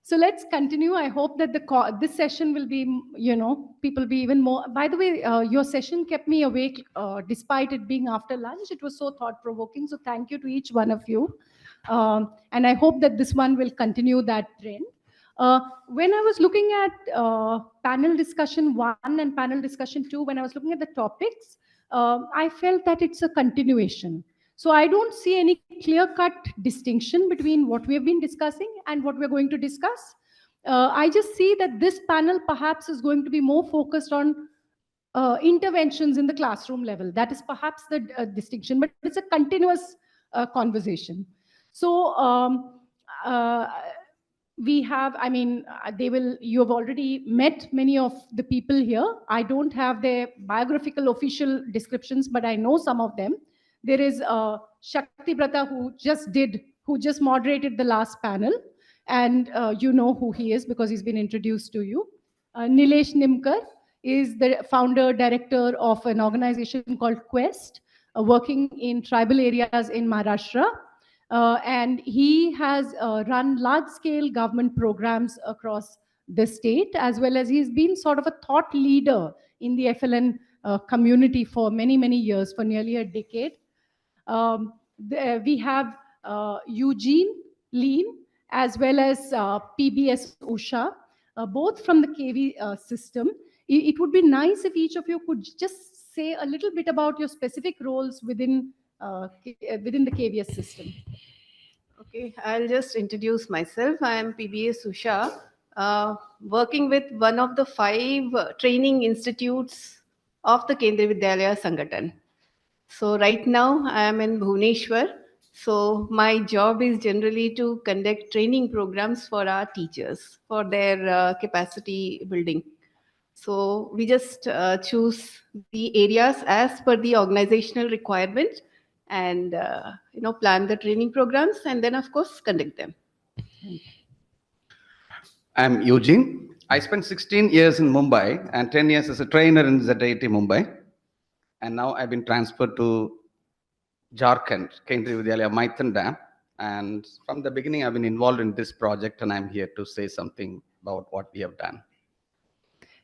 So let's continue. I hope that this session will be, people be even more. By the way, your session kept me awake despite it being after lunch. It was so thought-provoking. So thank you to each one of you. And I hope that this one will continue that trend. When I was looking at panel discussion 1 and panel discussion 2, when I was looking at the topics, I felt that it's a continuation. So I don't see any clear-cut distinction between what we have been discussing and what we're going to discuss. I just see that this panel perhaps is going to be more focused on interventions in the classroom level. That is perhaps the distinction, but it's a continuous conversation. So we have, you have already met many of the people here. I don't have their biographical official descriptions, but I know some of them. There is Saktibrata who just moderated the last panel, and you know who he is because he's been introduced to you. Nilesh Nimkar is the founder, director of an organization called Quest, working in tribal areas in Maharashtra. And he has run large-scale government programs across the state, as well as he's been sort of a thought leader in the FLN community for many, many years, for nearly a decade. We have Eugin, Leen, as well as PBS Usha, both from the KV system. It would be nice if each of you could just say a little bit about your specific roles within the KVS system. Okay, I'll just introduce myself. I am PBS Usha, working with one of the 5 training institutes of the Kendriya Vidyalaya Sangathan. So right now I am in Bhubaneswar. So my job is generally to conduct training programs for our teachers for their capacity building. So we just choose the areas as per the organizational requirement and plan the training programs and then of course conduct them. I'm Eugin. I spent 16 years in Mumbai and 10 years as a trainer in ZIET Mumbai. And now I've been transferred to Jharkhand, Kendriya Vidyalaya Maithan Dam. And from the beginning, I've been involved in this project, and I'm here to say something about what we have done.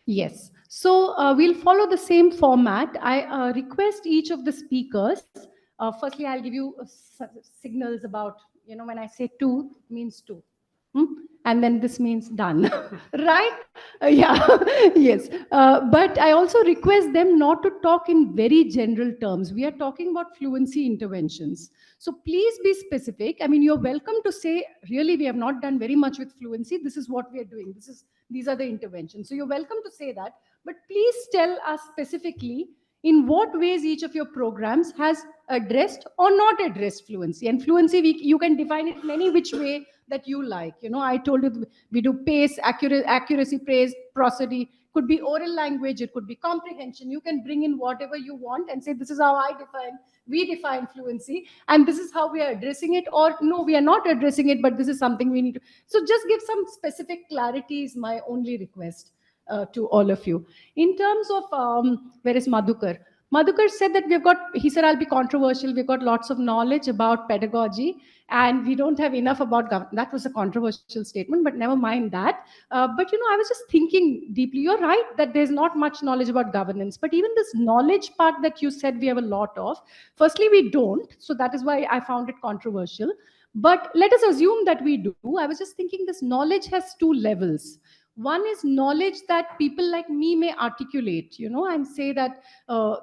Yes. So we'll follow the same format. I request each of the speakers. Firstly, I'll give you signals about, when I say 2, it means 2. And then this means done, right? Yeah, yes. But I also request them not to talk in very general terms. We are talking about fluency interventions. So please be specific. I mean, you're welcome to say, really, we have not done very much with fluency. This is what we are doing. These are the interventions. So you're welcome to say that. But please tell us specifically in what ways each of your programs has addressed or not addressed fluency. And fluency, you can define it in any which way that you like. I told you we do pace, accuracy, praise, prosody. Could be oral language, it could be comprehension. You can bring in whatever you want and say, this is how we define fluency, and this is how we are addressing it, or no, we are not addressing it, but this is something we need to. So just give some specific clarity is my only request to all of you. In terms of, where is Madhukar? Madhukar said that he said, I'll be controversial. We've got lots of knowledge about pedagogy and we don't have enough about governance. That was a controversial statement, but never mind that. But, I was just thinking deeply. You're right that there's not much knowledge about governance, but even this knowledge part that you said we have a lot of, firstly, we don't. So that is why I found it controversial. But let us assume that we do. I was just thinking this knowledge has 2 levels. One is knowledge that people like me may articulate, and say that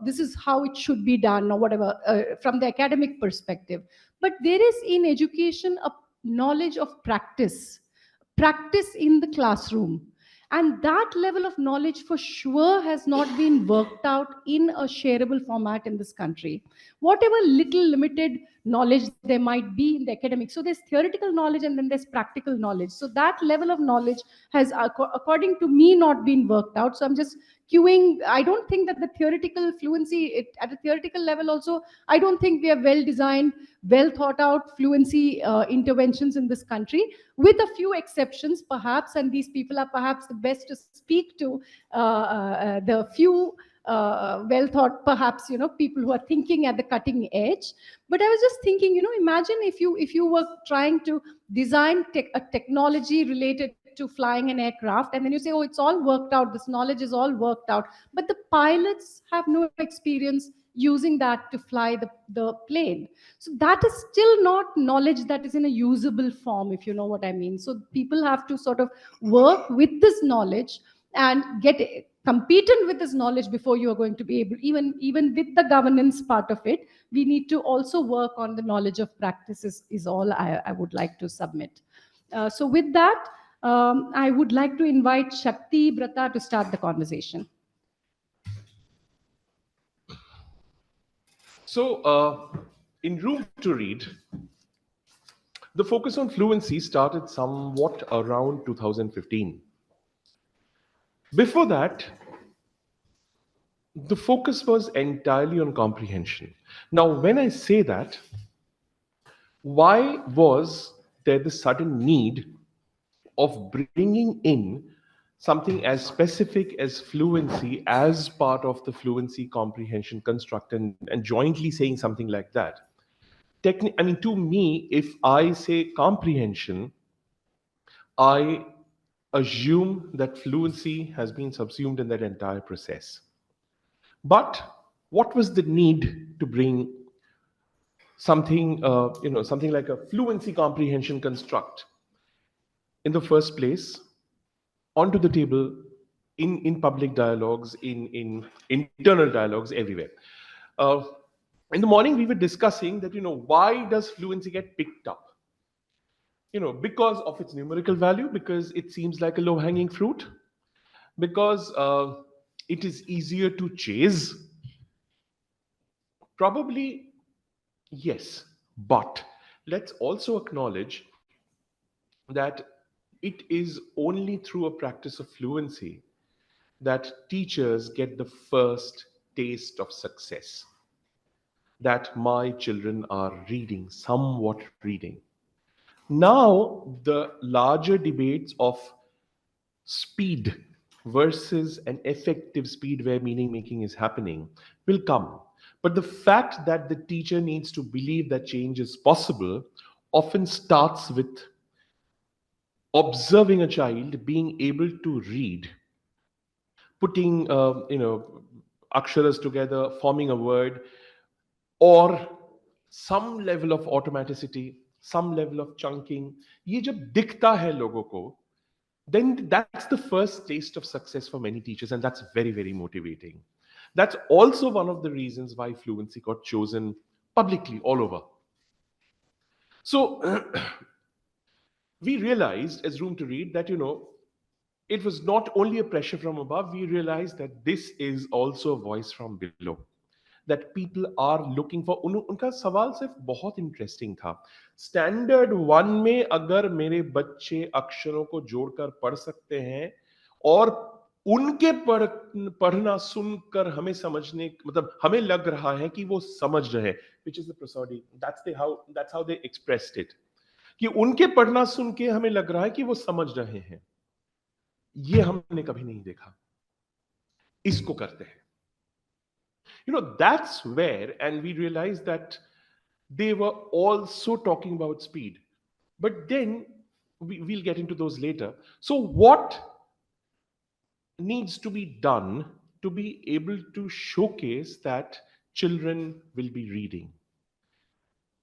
this is how it should be done or whatever from the academic perspective. But there is in education a knowledge of practice in the classroom. And that level of knowledge for sure has not been worked out in a shareable format in this country. Whatever little limited knowledge there might be in the academic. So there's theoretical knowledge and then there's practical knowledge. So that level of knowledge has, according to me, not been worked out. So I'm just queuing. I don't think that the theoretical fluency, at a theoretical level also, I don't think we have well designed, well thought out fluency interventions in this country, with a few exceptions perhaps, and these people are perhaps the best to speak to the few well thought, perhaps, people who are thinking at the cutting edge. But I was just thinking, imagine if you were trying to design a technology related to flying an aircraft, and then you say, oh, it's all worked out, this knowledge is all worked out, but the pilots have no experience using that to fly the plane. So that is still not knowledge that is in a usable form, if you know what I mean. So people have to sort of work with this knowledge and get competent with this knowledge before you are going to be able, even with the governance part of it, we need to also work on the knowledge of practices, is all I would like to submit. So with that, I would like to invite Saktibrata to start the conversation. So, in Room to Read, the focus on fluency started somewhat around 2015. Before that, the focus was entirely on comprehension. Now, when I say that, why was there the sudden need of bringing in something as specific as fluency as part of the fluency comprehension construct, and jointly saying something like that? I mean, to me, if I say comprehension, I assume that fluency has been subsumed in that entire process. But what was the need to bring something, something like a fluency comprehension construct in the first place onto the table in public dialogues, in internal dialogues everywhere? Uh, in the morning, we were discussing that, why does fluency get picked up? Because of its numerical value, because it seems like a low-hanging fruit, because it is easier to chase. Probably, yes. But let's also acknowledge that it is only through a practice of fluency that teachers get the first taste of success, that my children are reading, somewhat reading. Now, the larger debates of speed versus an effective speed where meaning making is happening will come. But the fact that the teacher needs to believe that change is possible often starts with observing a child being able to read, putting aksharas together, forming a word, or some level of automaticity, some level of chunking. ये जब दिखता है लोगों को, then that's the first taste of success for many teachers, and that's very, very motivating. That's also one of the reasons why fluency got chosen publicly all over. So we realized as Room to Read that, it was not only a pressure from above, we realized that this is also a voice from below. That people are looking for, उनका सवाल सिर्फ बहुत interesting था. Standard 1 में अगर मेरे बच्चे अक्षरों को जोड़कर पढ़ सकते हैं और उनके पढ़ना सुनकर हमें समझने, मतलब हमें लग रहा है कि वो समझ रहे, which is the prosody, that's how they expressed it, कि उनके पढ़ना सुन के हमें लग रहा है कि वो समझ रहे हैं. ये हमने कभी नहीं देखा. इसको करते हैं. That's where, and we realized that they were also talking about speed. But then we'll get into those later. So what needs to be done to be able to showcase that children will be reading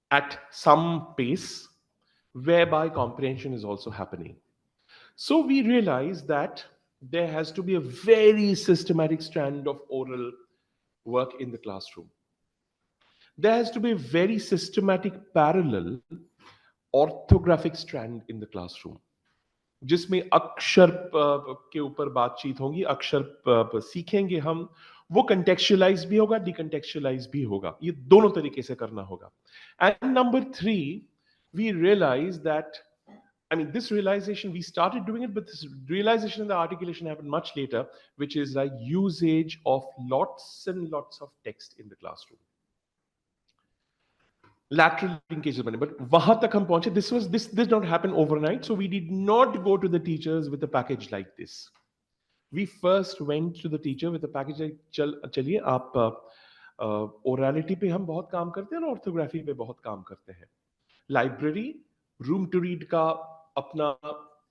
at some pace whereby comprehension is also happening? So we realized that there has to be a very systematic strand of oral work in the classroom. There has to be a very systematic parallel orthographic strand in the classroom, जिसमें अक्षर के ऊपर बातचीत होगी, अक्षर सीखेंगे हम, वो contextualize भी होगा, decontextualize भी होगा. ये दोनों तरीके से करना होगा. And number 3, we realized that, this realization, we started doing it, but this realization and the articulation happened much later, which is like usage of lots and lots of text in the classroom. Lateral linkages बने, but वहां तक हम पहुंचे. This did not happen overnight, so we did not go to the teachers with a package like this. We first went to the teacher with a package like, चलिए आप orality पे हम बहुत काम करते हैं और orthography पे बहुत काम करते हैं. Library, Room to Read का अपना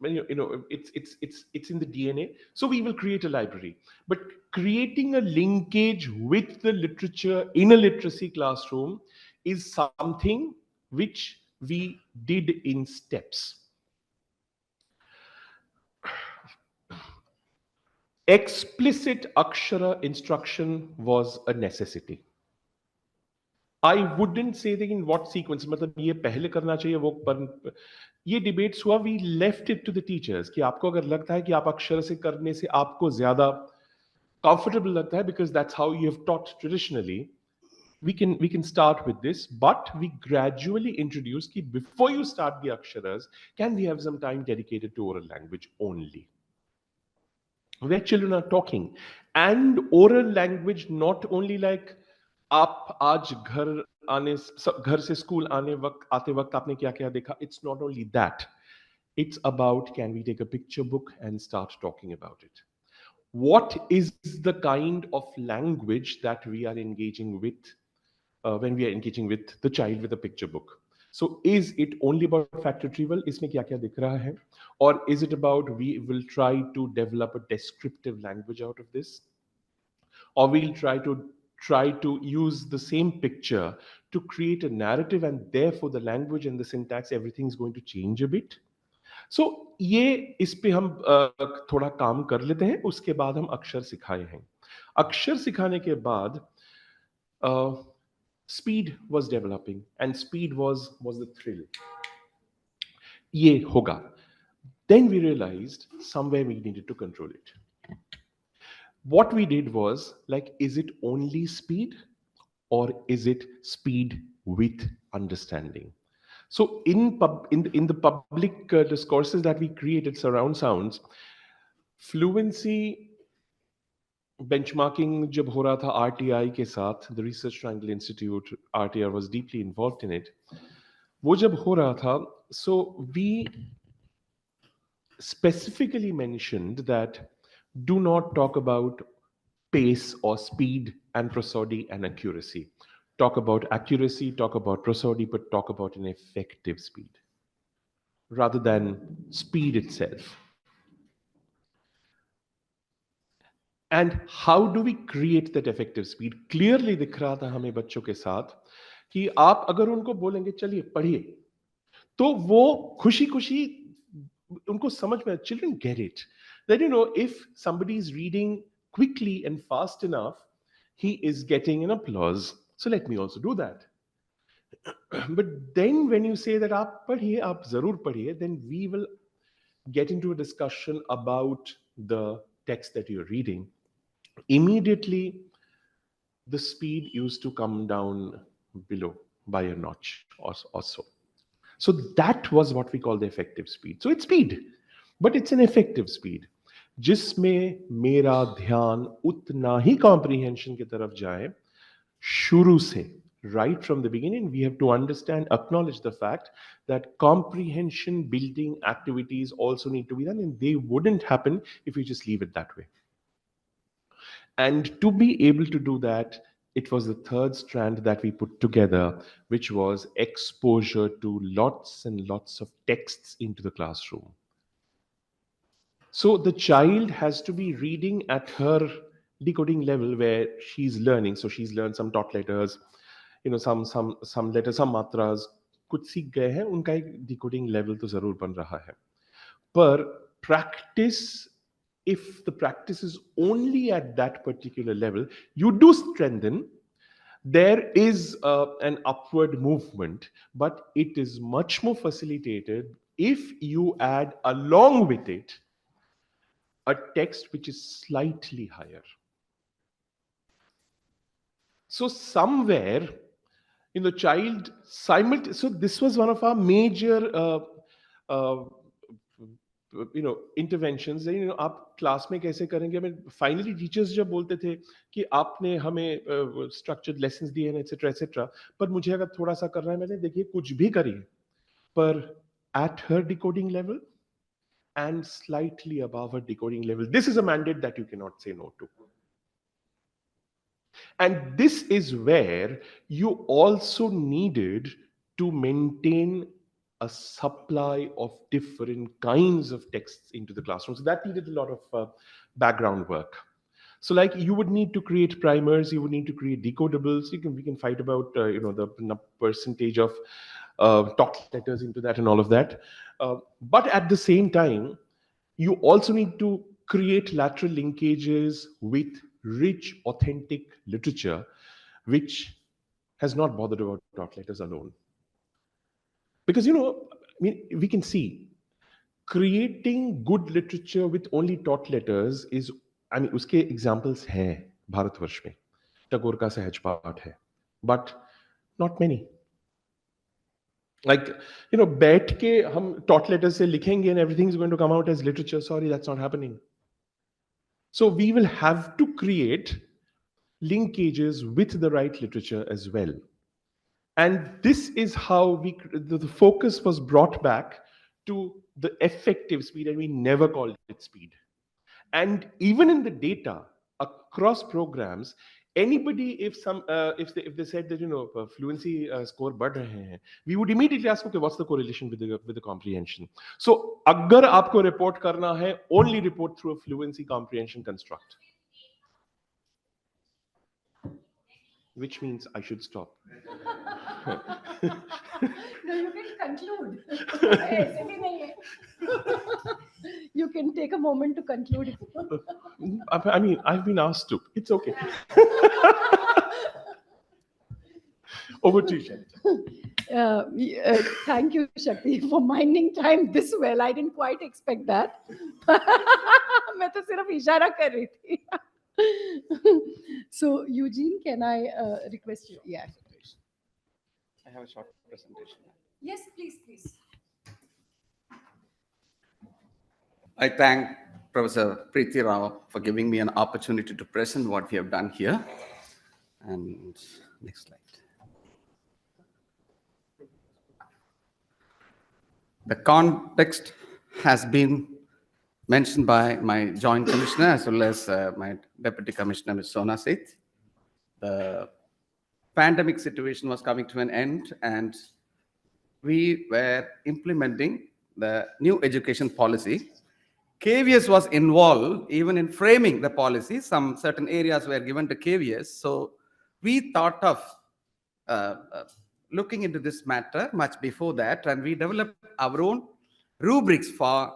it's in the DNA. So we will create a library. But creating a linkage with the literature in a literacy classroom is something which we did in steps. Explicit akshara instruction was a necessity. I wouldn't say that in what sequence, मतलब ये पहले करना चाहिए वो पर ये debates हुआ, we left it to the teachers कि आपको अगर लगता है कि आप अक्षर से करने से आपको ज्यादा comfortable लगता है because that's how you have taught traditionally, we can start with this, but we gradually introduce कि before you start the aksharas, can we have some time dedicated to oral language only, where children are talking, and oral language not only like आप आज घर से school आते वक्त आपने क्या क्या देखा. It's not only that, it's about can we take a picture book and start talking about it. What is the kind of language that we are engaging with when we are engaging with the child with a picture book? So is it only about fact retrieval? इसमें क्या क्या दिख रहा है? Or is it about we will try to develop a descriptive language out of this? Or we'll try to use the same picture to create a narrative, and therefore the language and the syntax, everything is going to change a bit. So ये इस पे हम थोड़ा काम कर लेते हैं, उसके बाद हम अक्षर सिखाए हैं. अक्षर सिखाने के बाद speed was developing, and speed was the thrill. ये होगा. Then we realized somewhere we needed to control it. What we did was like, is it only speed or is it speed with understanding? So in the public discourses that we created surround sounds, fluency benchmarking जब हो रहा था RTI के साथ, the Research Triangle Institute, RTR was deeply involved in it. वो जब हो रहा था, so we specifically mentioned that do not talk about pace or speed and prosody and accuracy. Talk about accuracy, talk about prosody, but talk about an effective speed rather than speed itself. And how do we create that effective speed? Clearly दिख रहा था हमें बच्चों के साथ कि आप अगर उनको बोलेंगे चलिए पढ़िए, तो वो खुशी खुशी उनको समझ में, children get it that if somebody is reading quickly and fast enough, he is getting an applause, so let me also do that. But then when you say that आप पढ़िए, आप जरूर पढ़िए, then we will get into a discussion about the text that you're reading. Immediately the speed used to come down below by a notch or so. So that was what we call the effective speed. So it's speed, but it's an effective speed जिसमें मेरा ध्यान उतना ही comprehension की तरफ जाए शुरू से. Right from the beginning, we have to understand, acknowledge the fact that comprehension building activities also need to be done, and they wouldn't happen if we just leave it that way. And to be able to do that, it was the third strand that we put together, which was exposure to lots and lots of texts into the classroom. So the child has to be reading at her decoding level where she's learning. So she's learned some dot letters, some letters, some matras. कुछ सीख गए हैं, उनका एक decoding level तो जरूर बन रहा है. पर practice, if the practice is only at that particular level, you do strengthen. There is an upward movement, but it is much more facilitated if you add along with it a text which is slightly higher. So somewhere in the child so this was one of our major uh, interventions. आप class में कैसे करेंगे. Finally teachers जब बोलते थे कि आपने हमें स्ट्रक्चर्ड लेसन्स दिए हैं एटसेट्रा एटसेट्रा, पर मुझे अगर थोड़ा सा करना है, मैंने देखिए कुछ भी करिए, पर at her decoding level and slightly above her decoding level, this is a mandate that you cannot say no to. And this is where you also needed to maintain a supply of different kinds of texts into the classroom. So that needed a lot of background work. So like you would need to create primers, you would need to create decodables. We can fight about the percentage of talk letters into that and all of that. But at the same time, you also need to create lateral linkages with rich, authentic literature, which has not bothered about talk letters alone. Because, we can see creating good literature with only taught letters is, uske examples hai Bharatvarsh mein. Tagore ka Sahaj Path hai. But not many. Like, बैठ के हम taught letters से लिखेंगे and everything is going to come out as literature. Sorry, that's not happening. So we will have to create linkages with the right literature as well. And this is how the focus was brought back to the effective speed, and we never called it speed. And even in the data across programs, anybody, if they said that fluency score बढ़ रहे हैं, we would immediately ask, okay, what's the correlation with the comprehension? So अगर आपको report करना है, only report through a fluency comprehension construct, which means I should stop. No, you can conclude. ऐसे भी नहीं है. You can take a moment to conclude. I've been asked to. It's okay. Over to you, Shakti. Thank you, Shakti, for minding time this well. I didn't quite expect that. मैं तो सिर्फ इशारा कर रही थी. So, Eugene, can I request you? Yeah. I have a short presentation. Yes, please. I thank Professor Preeti Rao for giving me an opportunity to present what we have done here. And next slide. The context has been mentioned by my Joint Commissioner as well as my Deputy Commissioner, Ms. Sona Seth. The pandemic situation was coming to an end, and we were implementing the new education policy. KVS was involved even in framing the policy. Some certain areas were given to KVS. So we thought of looking into this matter much before that, and we developed our own rubrics for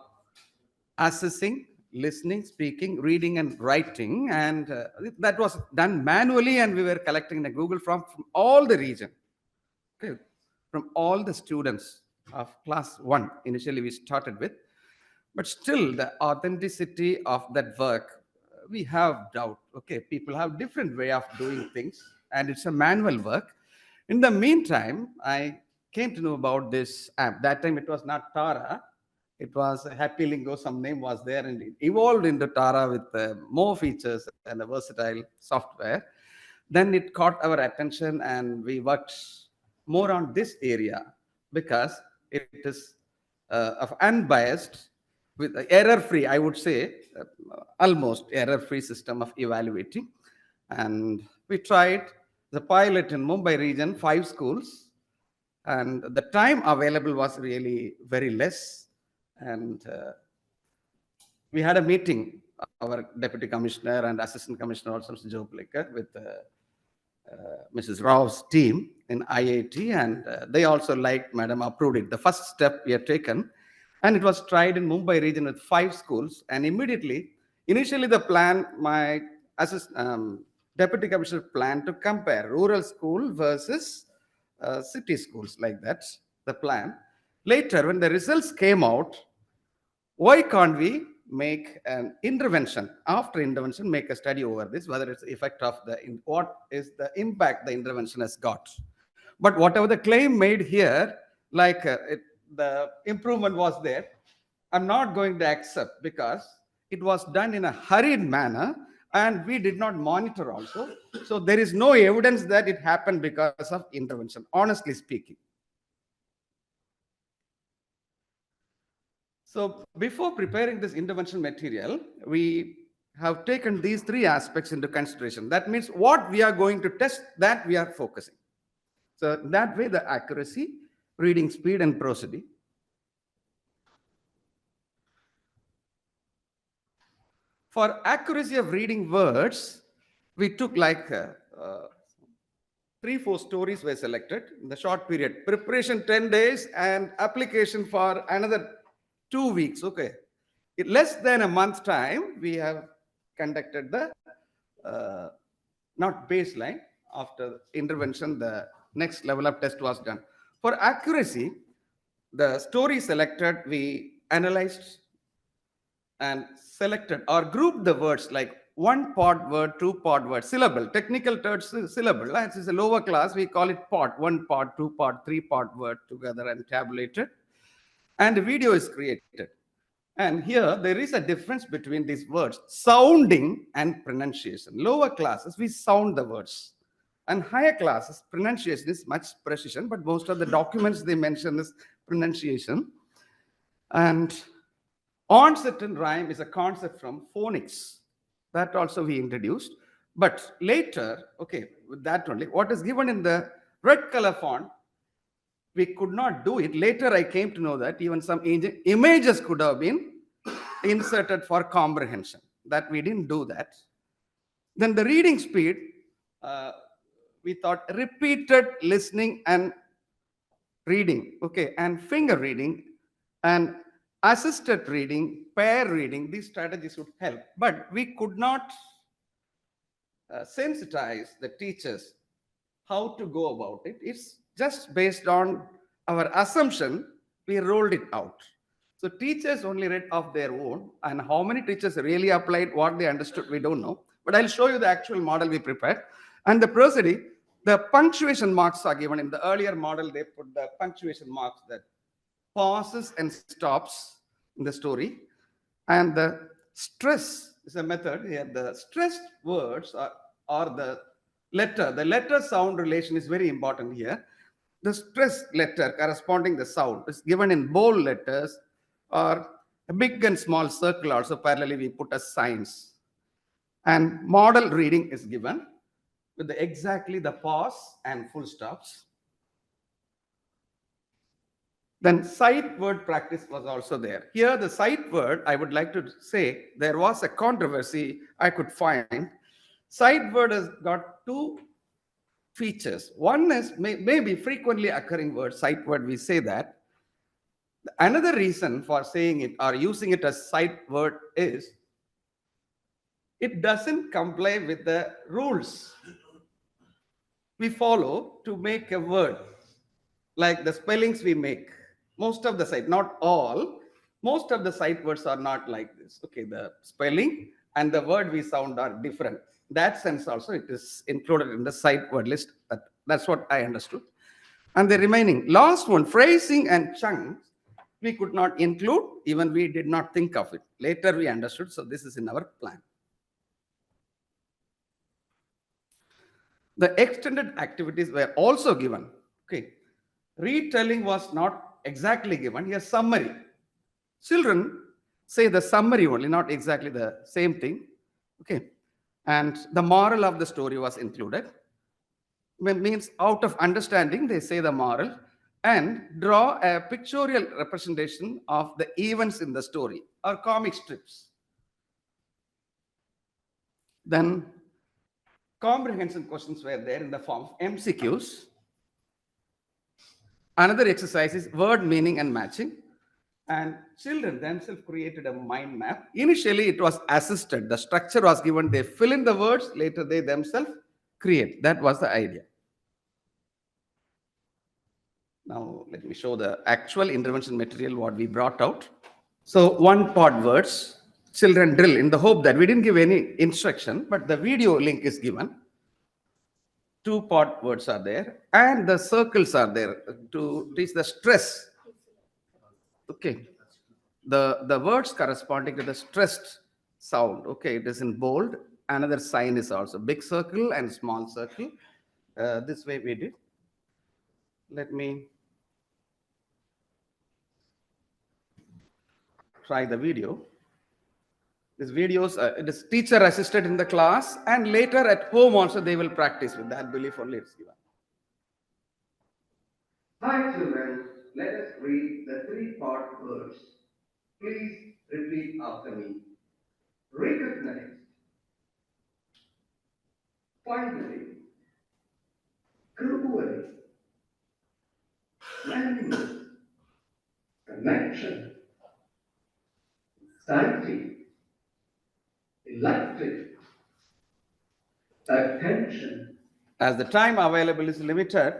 assessing, listening, speaking, reading, and writing. And that was done manually, and we were collecting the Google form from all the region, okay, from all the students of class 1. Initially, we started with. But still, the authenticity of that work, we have doubt. Okay, people have different way of doing things, and it's a manual work. In the meantime, I came to know about this app. That time, it was not Tara. It was Happy Lingo. Some name was there, and it evolved into Tara with more features and a versatile software. Then it caught our attention, and we worked more on this area because it is of unbiased, with error-free, I would say, almost error-free system of evaluating. And we tried the pilot in Mumbai region, 5 schools, and the time available was really very less. And we had a meeting, our Deputy Commissioner and Assistant Commissioner also, Mr. Joe Blicker, with Mrs. Rao's team in IIT, and they also liked, Madam approved it. The first step we had taken, and it was tried in Mumbai region with 5 schools. And immediately, initially the plan, my Deputy Commissioner planned to compare rural school versus city schools, like that, the plan. Later, when the results came out, why can't we make an intervention, after intervention, make a study over this, whether it's the effect of what is the impact the intervention has got. But whatever the claim made here, like the improvement was there, I'm not going to accept, because it was done in a hurried manner and we did not monitor also. So there is no evidence that it happened because of intervention, honestly speaking. So before preparing this intervention material, we have taken these 3 aspects into consideration. That means what we are going to test, that we are focusing. So that way, the accuracy, reading speed, and prosody. For accuracy of reading words, we took like 3, 4 stories were selected in the short period. Preparation 10 days and application for another 2 weeks. Okay. In less than a month time, we have conducted the uh, not baseline. After intervention, the next level of test was done. For accuracy, the story selected, we analyzed and selected or grouped the words like one part word, two part word, syllable, technical terms, syllable. As is a lower class, we call it part, one part, two part, three part word together and tabulated. And a video is created. And here there is a difference between these words, sounding and pronunciation. Lower classes, we sound the words. And higher classes, pronunciation is much precision, but most of the documents they mention is pronunciation. And onset and rhyme is a concept from phonics. That also we introduced. But later, okay, with that only, what is given in the red color font, we could not do it. Later, I came to know that even some images could have been inserted for comprehension. That we didn't do that. Then the reading speed, uh, we thought repeated listening and reading, okay, and finger reading and assisted reading, pair reading, these strategies would help. But we could not sensitize the teachers how to go about it. It's just based on our assumption, we rolled it out. So teachers only read of their own, and how many teachers really applied what they understood, we don't know. But I'll show you the actual model we prepared. And the prosody, the punctuation marks are given. In the earlier model, they put the punctuation marks that pauses and stops in the story. And the stress is a method here. The stressed words are the letter sound relation is very important here. The stressed letter corresponding the sound is given in bold letters or a big and small circle also parallelly we put as signs. And model reading is given with exactly the pause and full stops. Then sight word practice was also there. Here, the sight word, I would like to say, there was a controversy I could find. Sight word has got two features. One is maybe frequently occurring word, sight word, we say that. Another reason for saying it or using it as sight word is it doesn't comply with the rules we follow to make a word, like the spellings we make. Most of the sight, not all, most of the sight words are not like this. Okay, the spelling and the word we sound are different. That sense also it is included in the sight word list. That's what I understood. And the remaining last one, phrasing and chunks, we could not include, even we did not think of it. Later we understood, so this is in our plan. The extended activities were also given. Okay, retelling was not exactly given. Here, summary. Children say the summary only, not exactly the same thing. Okay, and the moral of the story was included. Means out of understanding, they say the moral and draw a pictorial representation of the events in the story or comic strips. Then comprehension questions were there in the form of MCQs. Another exercise is word meaning and matching. And children themselves created a mind map. Initially, it was assisted. The structure was given. They fill in the words. Later, they themselves create. That was the idea. Now, let me show the actual intervention material, what we brought out. So, one part words, children drill in the hope that we didn't give any instruction, but the video link is given. Two part words are there, and the circles are there to teach the stress. Okay. The words corresponding to the stressed sound. Okay, it is in bold. Another sign is also big circle and small circle. This way we did. Let me try the video. This videos, it is teacher assisted in the class, and later at home also they will practice with that belief only it's given. Hi children, let us read the three-part words. Please repeat after me. recognized, finally, globally, language, connection, society, electric, attention. As the time available is limited,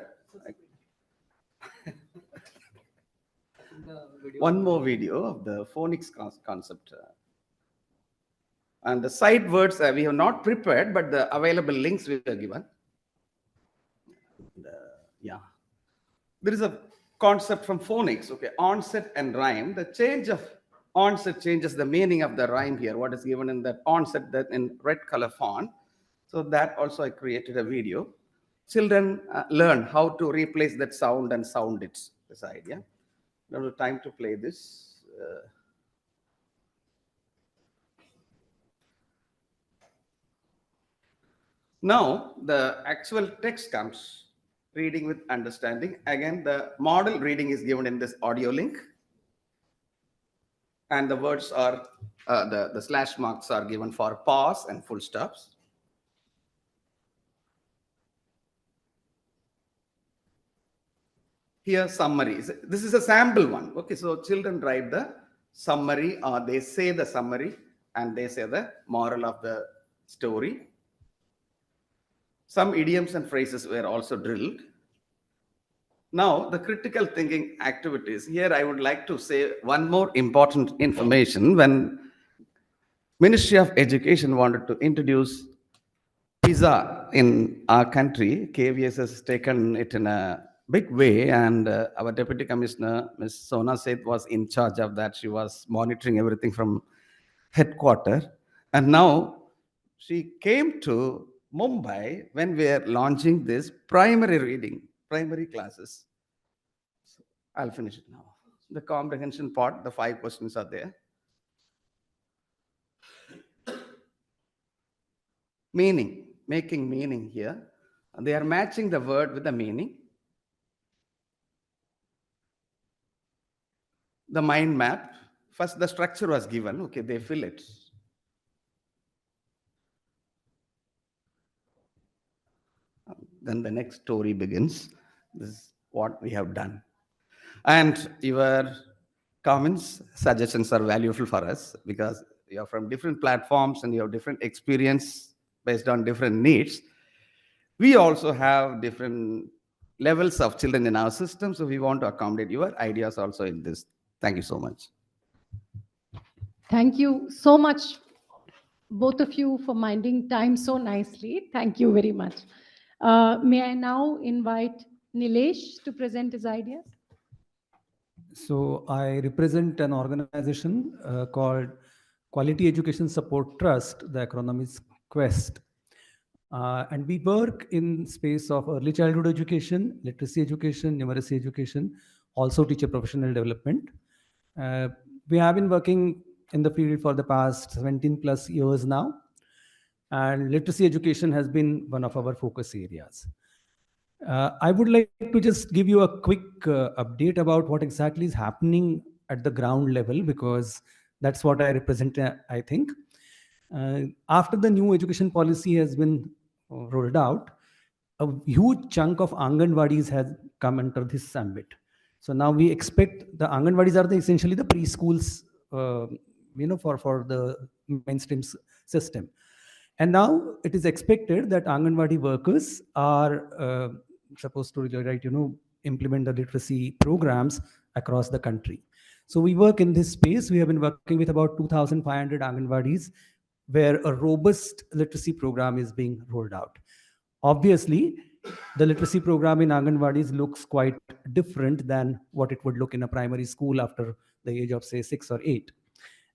one more video of the phonics concept. And the side words we have not prepared, but the available links we are given. Yeah. There is a concept from phonics, okay, onset and rhyme. The change of onset changes the meaning of the rhyme here, what is given in that onset that in red color font. So that also I created a video. Children learn how to replace that sound and sound it, this idea. Now the time to play this. Now the actual text comes, reading with understanding. Again, the model reading is given in this audio link. And the words are, the slash marks are given for pause and full stops. Here, summaries. This is a sample one. Okay, so children write the summary, or they say the summary, and they say the moral of the story. Some idioms and phrases were also drilled. Now, the critical thinking activities. Here, I would like to say one more important information. When Ministry of Education wanted to introduce PISA in our country, KVS has taken it in a big way, and our Deputy Commissioner, Ms. Sona Seth, was in charge of that. She was monitoring everything from headquarters. And now she came to Mumbai when we are launching this primary reading, primary classes. So I'll finish it now. The comprehension part, the 5 questions are there. Meaning, making meaning here. They are matching the word with the meaning. The mind map, first the structure was given, okay, they fill it. Then the next story begins. This is what we have done. And your comments, suggestions are valuable for us because you are from different platforms and you have different experience based on different needs. We also have different levels of children in our system, so we want to accommodate your ideas also in this. Thank you so much. Thank you so much, both of you, for minding time so nicely. Thank you very much. May I now invite Nilesh to present his ideas? So I represent an organization called Quality Education Support Trust. The acronym is QUEST. And we work in space of early childhood education, literacy education, numeracy education, also teacher professional development. We have been working in the field for the past 17 plus years now. And literacy education has been one of our focus areas. I would like to just give you a quick update about what exactly is happening at the ground level, because that's what I represent, I think. After the new education policy has been rolled out, a huge chunk of Anganwadis has come under this ambit. So now we expect the Anganwadis are essentially the preschools, for the mainstream system. And now it is expected that Anganwadi workers are supposed to implement the literacy programs across the country. So we work in this space. We have been working with about 2,500 Anganwadis where a robust literacy program is being rolled out. Obviously, the literacy program in Anganwadis looks quite different than what it would look in a primary school after the age of, say, 6 or 8.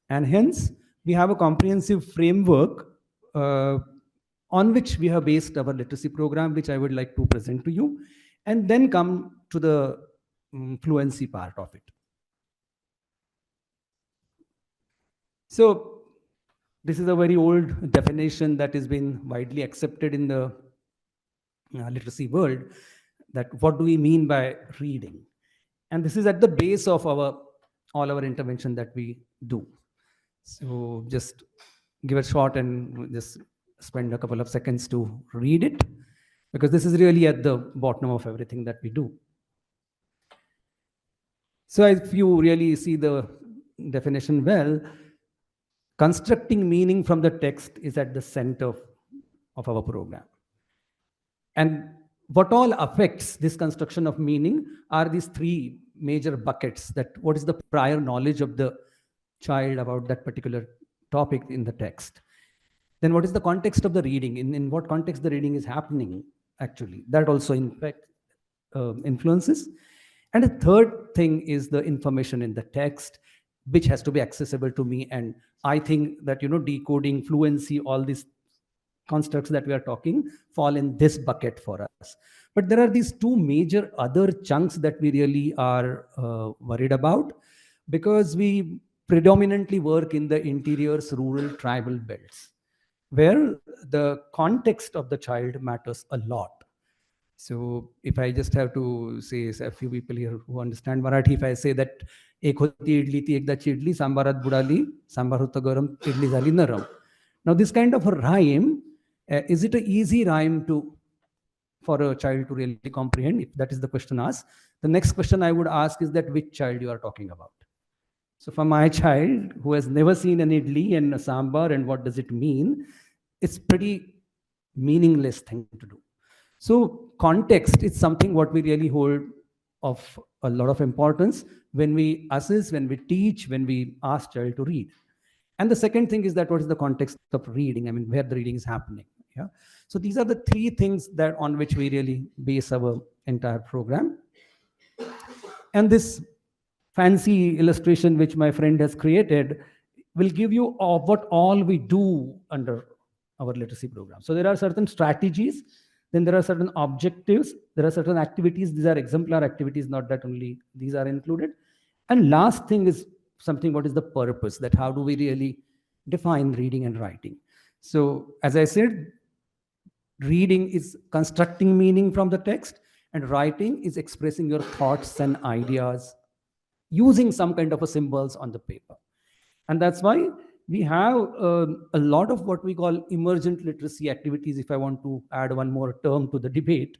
And hence, we have a comprehensive framework on which we have based our literacy program, which I would like to present to you, and then come to the fluency part of it. So this is a very old definition that has been widely accepted in the literacy world, that what do we mean by reading? And this is at the base of all our intervention that we do. So just give a shot and just spend a couple of seconds to read it, because this is really at the bottom of everything that we do. So if you really see the definition well, constructing meaning from the text is at the center of our program. And what all affects this construction of meaning are these three major buckets: that what is the prior knowledge of the child about that particular topic in the text, then what is the context of the reading, in what context the reading is happening actually, that also in fact influences. And the third thing is the information in the text, which has to be accessible to me. And I think that, decoding, fluency, all these constructs that we are talking fall in this bucket for us. But there are these two major other chunks that we really are worried about, because we predominantly work in the interiors, rural, tribal belts, where the context of the child matters a lot. So if I just have to say, a few people here who understand Marathi, if I say that ek hoti idli ti ekda chidli, sambarat budali, sambar hota garam, idli zali naram. Now this kind of a rhyme, is it an easy rhyme for a child to really comprehend? If that is the question asked, the next question I would ask is that which child you are talking about. So for my child who has never seen an idli and a sambar and what does it mean, it's pretty meaningless thing to do. So context is something what we really hold of a lot of importance when we assess, when we teach, when we ask child to read. And the second thing is that what is the context of reading? I mean, where the reading is happening. Yeah. So these are the three things that on which we really base our entire program. And this fancy illustration which my friend has created will give you what all we do under our literacy program. So there are certain strategies, then there are certain objectives, there are certain activities. These are exemplar activities, not that only these are included. And last thing is something, what is the purpose, that how do we really define reading and writing. So as I said, reading is constructing meaning from the text, and writing is expressing your thoughts and ideas using some kind of a symbols on the paper. And that's why we have a lot of what we call emergent literacy activities, if I want to add one more term to the debate.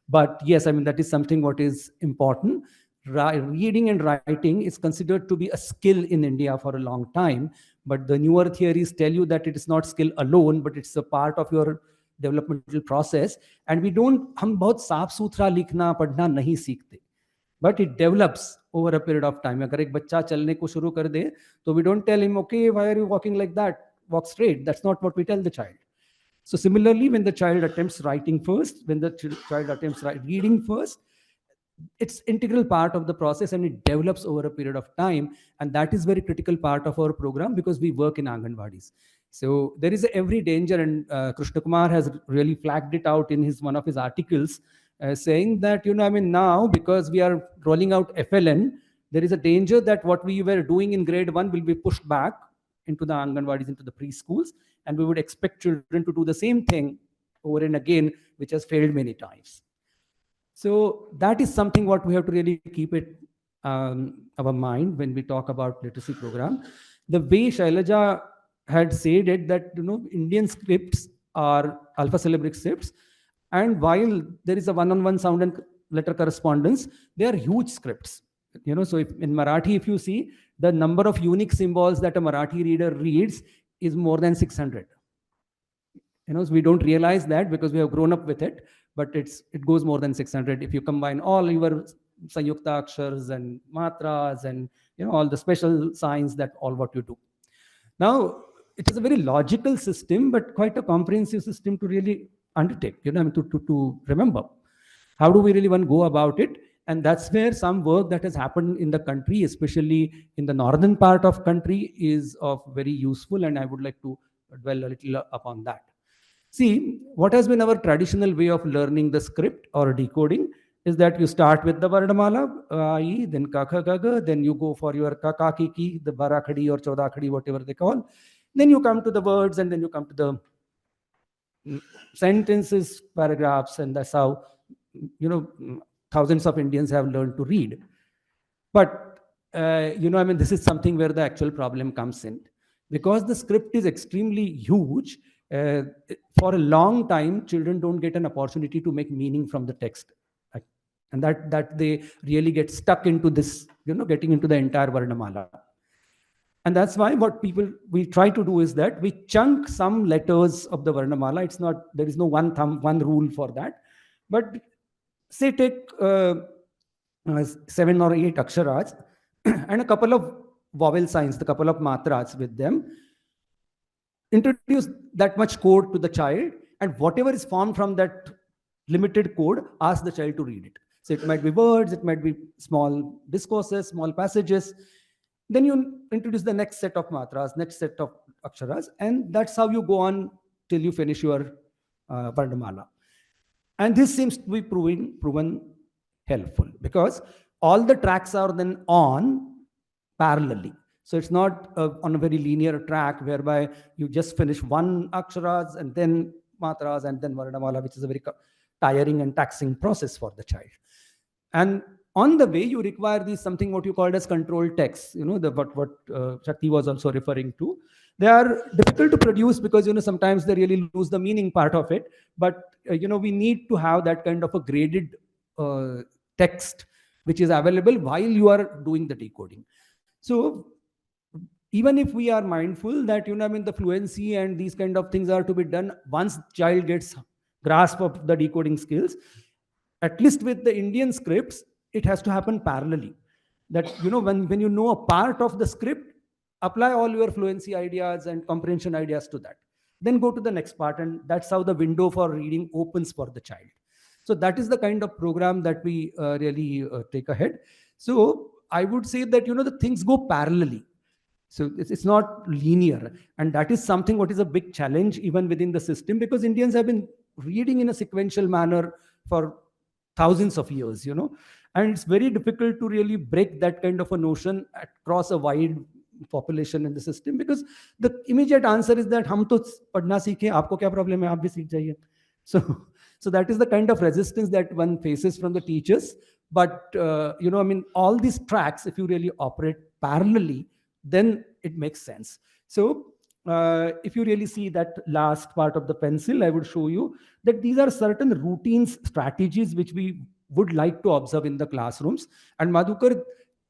But yes, I mean, that is something what is important. Reading and writing is considered to be a skill in India for a long time, but the newer theories tell you that it is not skill alone, but it's a part of your developmental process. And we don't, हम बहुत साफ सुथरा लिखना पढ़ना नहीं सीखते, but it develops over a period of time. अगर एक बच्चा चलने को शुरू कर दे, तो we don't tell him, okay, why are you walking like that? Walk straight. That's not what we tell the child. So similarly, when the child attempts writing first, when the child attempts reading first, it's integral part of the process, and it develops over a period of time. And that is very critical part of our program, because we work in Anganwadis. So there is every danger, and Krishna Kumar has really flagged it out in one of his articles, saying that, I mean, now because we are rolling out FLN, there is a danger that what we were doing in grade 1 will be pushed back into the Anganwadis, into the preschools, and we would expect children to do the same thing over and again, which has failed many times. So that is something what we have to really keep it our mind when we talk about literacy program. The way Shailaja had said it, that Indian scripts are alpha-syllabic scripts, and while there is a one-on-one sound and letter correspondence, they are huge scripts. So if in Marathi, if you see, the number of unique symbols that a Marathi reader reads is more than 600. So we don't realize that because we have grown up with it, but it goes more than 600 if you combine all your Sanyukta Akshars and Matras and all the special signs, that all what you do. Now, it is a very logical system, but quite a comprehensive system to really undertake, to remember. How do we really want to go about it? And that's where some work that has happened in the country, especially in the northern part of country, is of very useful, and I would like to dwell a little upon that. See, what has been our traditional way of learning the script or decoding is that you start with the Vardhamala, then Kaka Gaga, then you go for your Kaka Kiki, the Barakhadi or Chodakhadi, whatever they call. Then you come to the words, and then you come to the sentences, paragraphs, and that's how, thousands of Indians have learned to read. But, this is something where the actual problem comes in. Because the script is extremely huge, uh, for a long time, children don't get an opportunity to make meaning from the text. And that they really get stuck into this, getting into the entire Varnamala. And that's why what we try to do is that we chunk some letters of the Varnamala. It's not, there is no one rule for that. But say take 7 or 8 aksharas and a couple of vowel signs, the couple of matras with them. Introduce that much code to the child, and whatever is formed from that limited code, ask the child to read it. So it might be words, it might be small discourses, small passages. Then you introduce the next set of matras, next set of aksharas, and that's how you go on till you finish your Varnamala. And this seems to be proven helpful, because all the tracks are then on parallelly. So it's not on a very linear track whereby you just finish one aksharas and then matras and then Varnamala, which is a very tiring and taxing process for the child. And on the way, you require these something what you called as controlled texts, what Shakti was also referring to. They are difficult to produce because, sometimes they really lose the meaning part of it. But, we need to have that kind of a graded text which is available while you are doing the decoding. So even if we are mindful that, the fluency and these kind of things are to be done once child gets grasp of the decoding skills, at least with the Indian scripts, it has to happen parallelly. That, when you know a part of the script, apply all your fluency ideas and comprehension ideas to that. Then go to the next part, and that's how the window for reading opens for the child. So that is the kind of program that we really take ahead. So I would say that, the things go parallelly. So it's not linear. And that is something what is a big challenge even within the system, because Indians have been reading in a sequential manner for thousands of years, and it's very difficult to really break that kind of a notion across a wide population in the system, because the immediate answer is that hum to padhna seekhe, aapko kya problem hai, aap bhi seekh jaiye. So that is the kind of resistance that one faces from the teachers. But all these tracks, if you really operate parallelly, then it makes sense. So if you really see that last part of the pencil, I would show you that these are certain routines, strategies which we would like to observe in the classrooms. And Madhukar,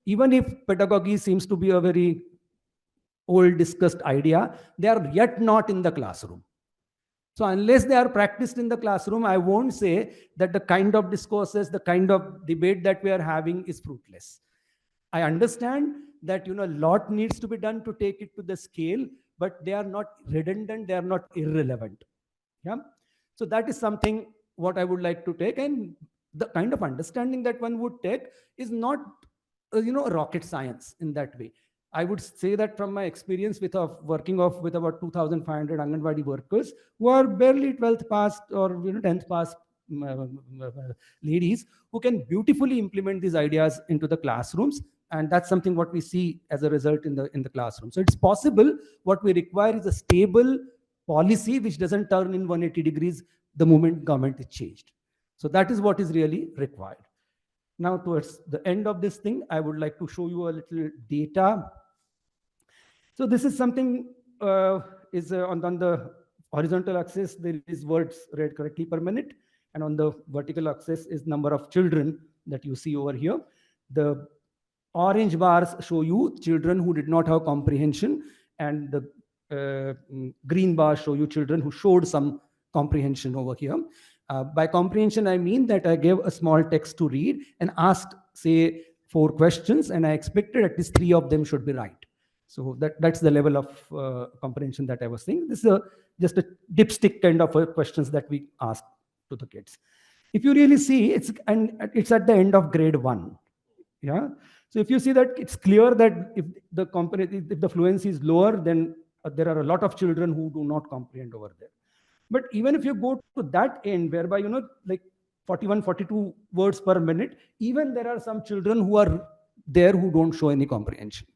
even if pedagogy seems to be a very old discussed idea, they are yet not in the classroom. So unless they are practiced in the classroom, I won't say that the kind of discourses, the kind of debate that we are having is fruitless. I understand that, a lot needs to be done to take it to the scale, but they are not redundant, they are not irrelevant. Yeah. So that is something what I would like to take. And the kind of understanding that one would take is not, rocket science in that way. I would say that from my experience with working with about 2,500 Anganwadi workers who are barely 12th passed or 10th passed ladies who can beautifully implement these ideas into the classrooms, and that's something what we see as a result in the classroom. So it's possible. What we require is a stable policy which doesn't turn in 180 degrees the moment government is changed. So that is what is really required. Now, towards the end of this thing, I would like to show you a little data. So this is something is on the horizontal axis, there is words read correctly per minute. And on the vertical axis is number of children that you see over here. The orange bars show you children who did not have comprehension, and the green bars show you children who showed some comprehension over here. By comprehension, I mean that I gave a small text to read and asked, say, 4 questions, and I expected at least 3 of them should be right. So that's the level of comprehension that I was saying. This is just a dipstick kind of questions that we ask to the kids. If you really see, it's at the end of grade 1. Yeah. So if you see that, it's clear that if the fluency is lower, then there are a lot of children who do not comprehend over there. But even if you go to that end, whereby, like 41, 42 words per minute, even there are some children who are there who don't show any comprehension.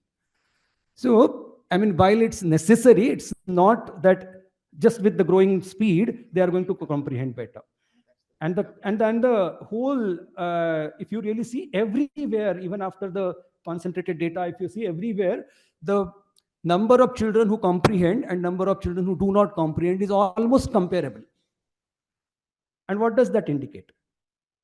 So, while it's necessary, it's not that just with the growing speed, they are going to comprehend better. And the whole, if you really see everywhere, even after the concentrated data, if you see everywhere, the number of children who comprehend and number of children who do not comprehend is almost comparable. And what does that indicate?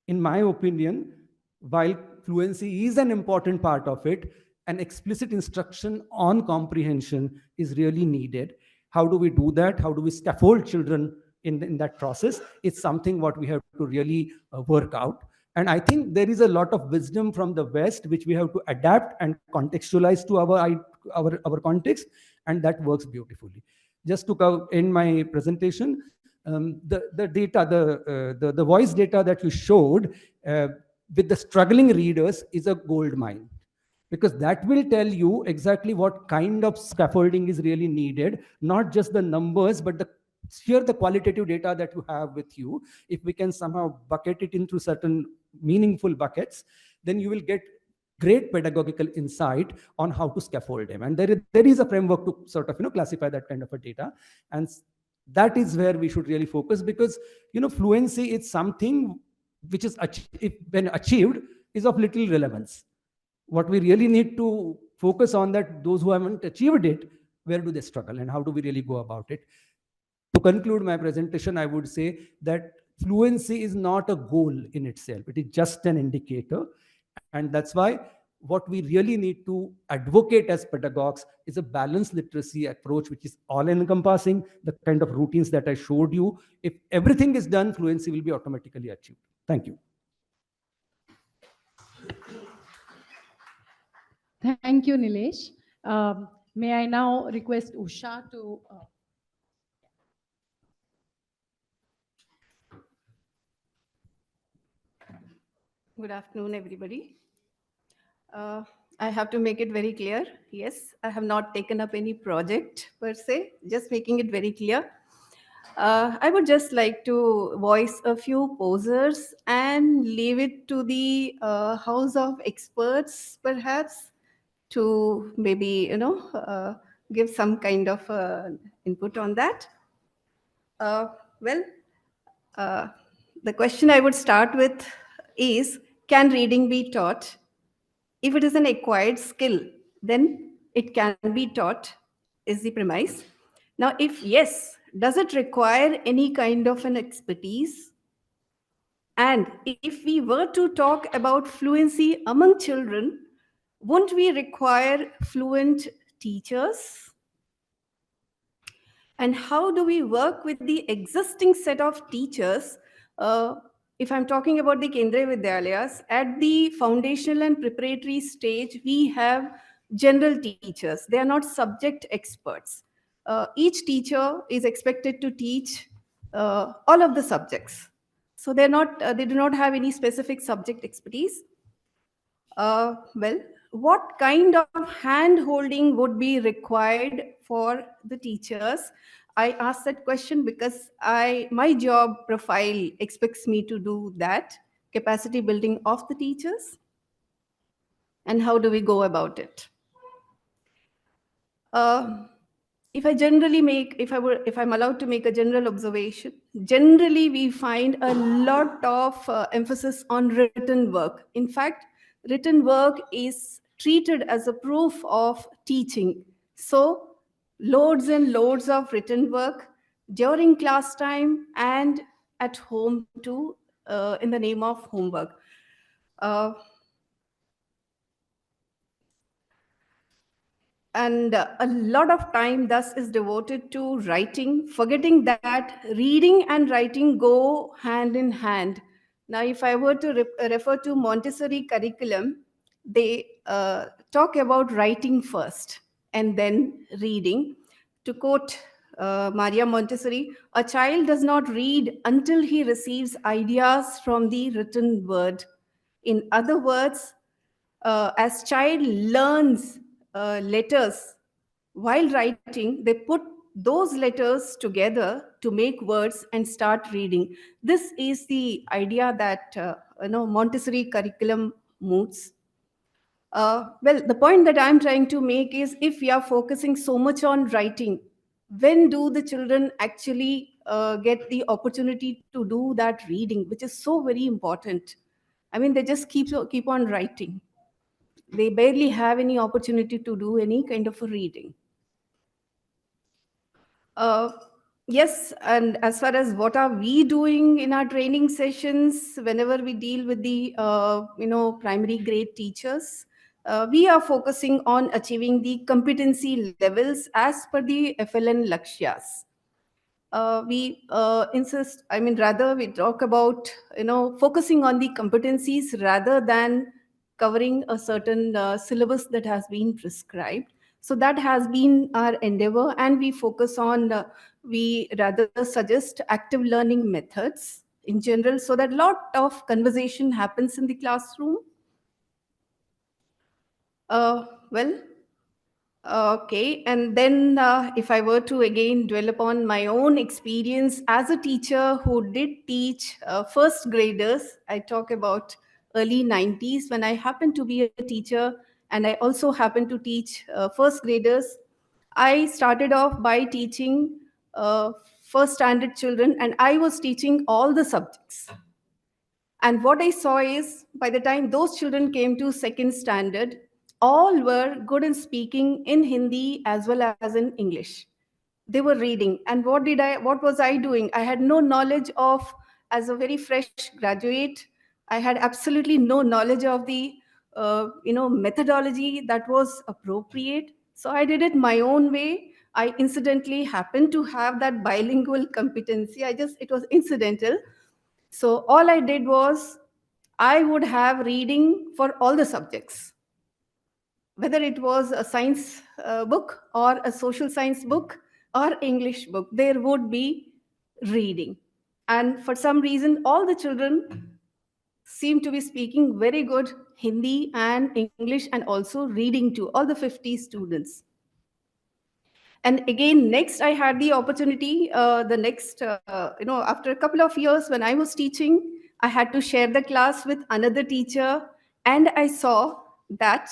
In my opinion, while fluency is an important part of it, an explicit instruction on comprehension is really needed. How do we do that? How do we scaffold children in that process? It's something what we have to really work out. And I think there is a lot of wisdom from the West, which we have to adapt and contextualize to our context, and that works beautifully. Just to end my presentation, the data, the voice data that you showed with the struggling readers is a gold mine, because that will tell you exactly what kind of scaffolding is really needed, not just the numbers, but the qualitative data that you have with you. If we can somehow bucket it into certain meaningful buckets, then you will get great pedagogical insight on how to scaffold them. And there is a framework to sort of classify that kind of a data. And that is where we should really focus, because fluency is something which is when achieved is of little relevance. What we really need to focus on, that those who haven't achieved it, where do they struggle and how do we really go about it? To conclude my presentation, I would say that fluency is not a goal in itself. It is just an indicator. And that's why what we really need to advocate as pedagogues is a balanced literacy approach, which is all encompassing, the kind of routines that I showed you. If everything is done, fluency will be automatically achieved. Thank you. Thank you, Nilesh. May I now request Usha to... Good afternoon, everybody. I have to make it very clear. Yes, I have not taken up any project per se, just making it very clear. I would just like to voice a few posers and leave it to the house of experts, perhaps, to maybe, give some kind of input on that. Well, the question I would start with is, can reading be taught? If it is an acquired skill, then it can be taught, is the premise. Now, if yes, does it require any kind of an expertise? And if we were to talk about fluency among children, won't we require fluent teachers? And how do we work with the existing set of teachers? If I'm talking about the Kendriya Vidyalayas, at the foundational and preparatory stage, we have general teachers. They are not subject experts. Each teacher is expected to teach all of the subjects. So they do not have any specific subject expertise. Well, what kind of hand holding would be required for the teachers? I asked that question because my job profile expects me to do that, capacity building of the teachers. And how do we go about it? If I'm allowed to make a general observation, generally we find a lot of emphasis on written work. In fact, written work is treated as a proof of teaching. So loads and loads of written work during class time and at home too, in the name of homework. And a lot of time thus is devoted to writing, forgetting that reading and writing go hand in hand. Now, if I were to refer to Montessori curriculum, they talk about writing first and then reading. To quote Maria Montessori, a child does not read until he receives ideas from the written word. In other words, as child learns letters while writing, they put those letters together to make words and start reading. This is the idea that Montessori curriculum moots. Well, the point that I'm trying to make is, if we are focusing so much on writing, when do the children actually get the opportunity to do that reading, which is so very important? I mean, they just keep on writing. They barely have any opportunity to do any kind of a reading. Uh, yes, and as far as what are we doing in our training sessions, whenever we deal with the primary grade teachers, we are focusing on achieving the competency levels as per the FLN Lakshyas. We insist, I mean, rather we talk about, focusing on the competencies rather than covering a certain syllabus that has been prescribed. So that has been our endeavor, and we focus on, we rather suggest active learning methods in general, so that lot of conversation happens in the classroom. Well, Okay, and then if I were to again dwell upon my own experience as a teacher who did teach first graders, I talk about early 90s when I happened to be a teacher, and I also happened to teach first graders. I started off by teaching first standard children, and I was teaching all the subjects. And what I saw is by the time those children came to second standard, all were good in speaking in Hindi as well as in English. They were reading. And what was I doing? I had no knowledge of, as a very fresh graduate, I had absolutely no knowledge of the methodology that was appropriate. So I did it my own way. I incidentally happened to have that bilingual competency. It was incidental. So all I did was I would have reading for all the subjects, whether it was a science book or a social science book or English book, there would be reading. And for some reason, all the children seem to be speaking very good Hindi and English, and also reading too, all the 50 students. And again, next I had the opportunity, after a couple of years when I was teaching, I had to share the class with another teacher, and I saw that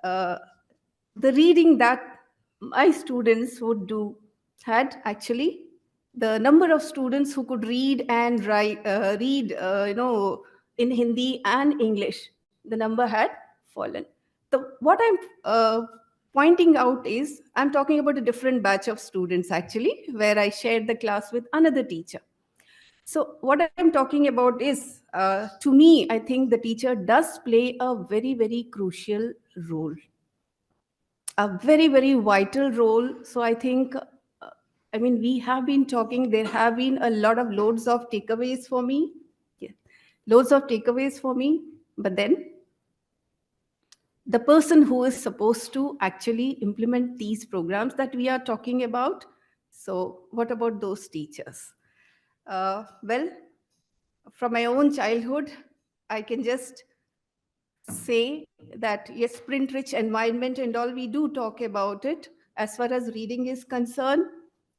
uh, the reading that my students would do had actually, the number of students who could read and read, in Hindi and English, the number had fallen. What I'm pointing out is I'm talking about a different batch of students actually, where I shared the class with another teacher. So what I'm talking about is, to me, I think the teacher does play a very, very crucial role, a very, very vital role. So I think, we have been talking, there have been a lot of loads of takeaways for me. Yeah. Loads of takeaways for me. But then the person who is supposed to actually implement these programs that we are talking about, so what about those teachers? Well, from my own childhood, I can just say that yes, print rich environment and all, we do talk about it. As far as reading is concerned,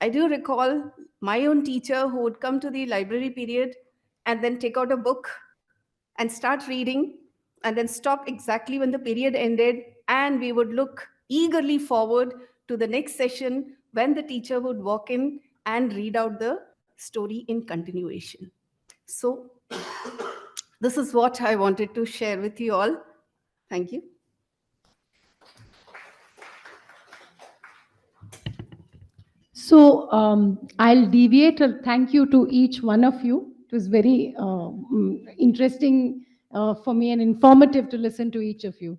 I do recall my own teacher who would come to the library period and then take out a book and start reading, and then stop exactly when the period ended, and we would look eagerly forward to the next session when the teacher would walk in and read out the story in continuation. So this is what I wanted to share with you all. Thank you. So I'll deviate. Thank you to each one of you. It was very interesting for me and informative to listen to each of you.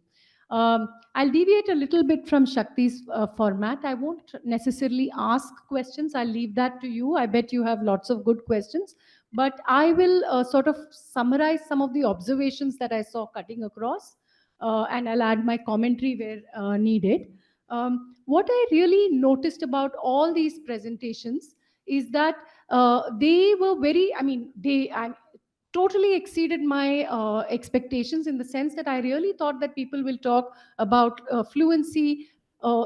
I'll deviate a little bit from Shakti's format. I won't necessarily ask questions. I'll leave that to you. I bet you have lots of good questions. But I will sort of summarize some of the observations that I saw cutting across, and I'll add my commentary where needed. What I really noticed about all these presentations is that they were very, I totally exceeded my expectations, in the sense that I really thought that people will talk about fluency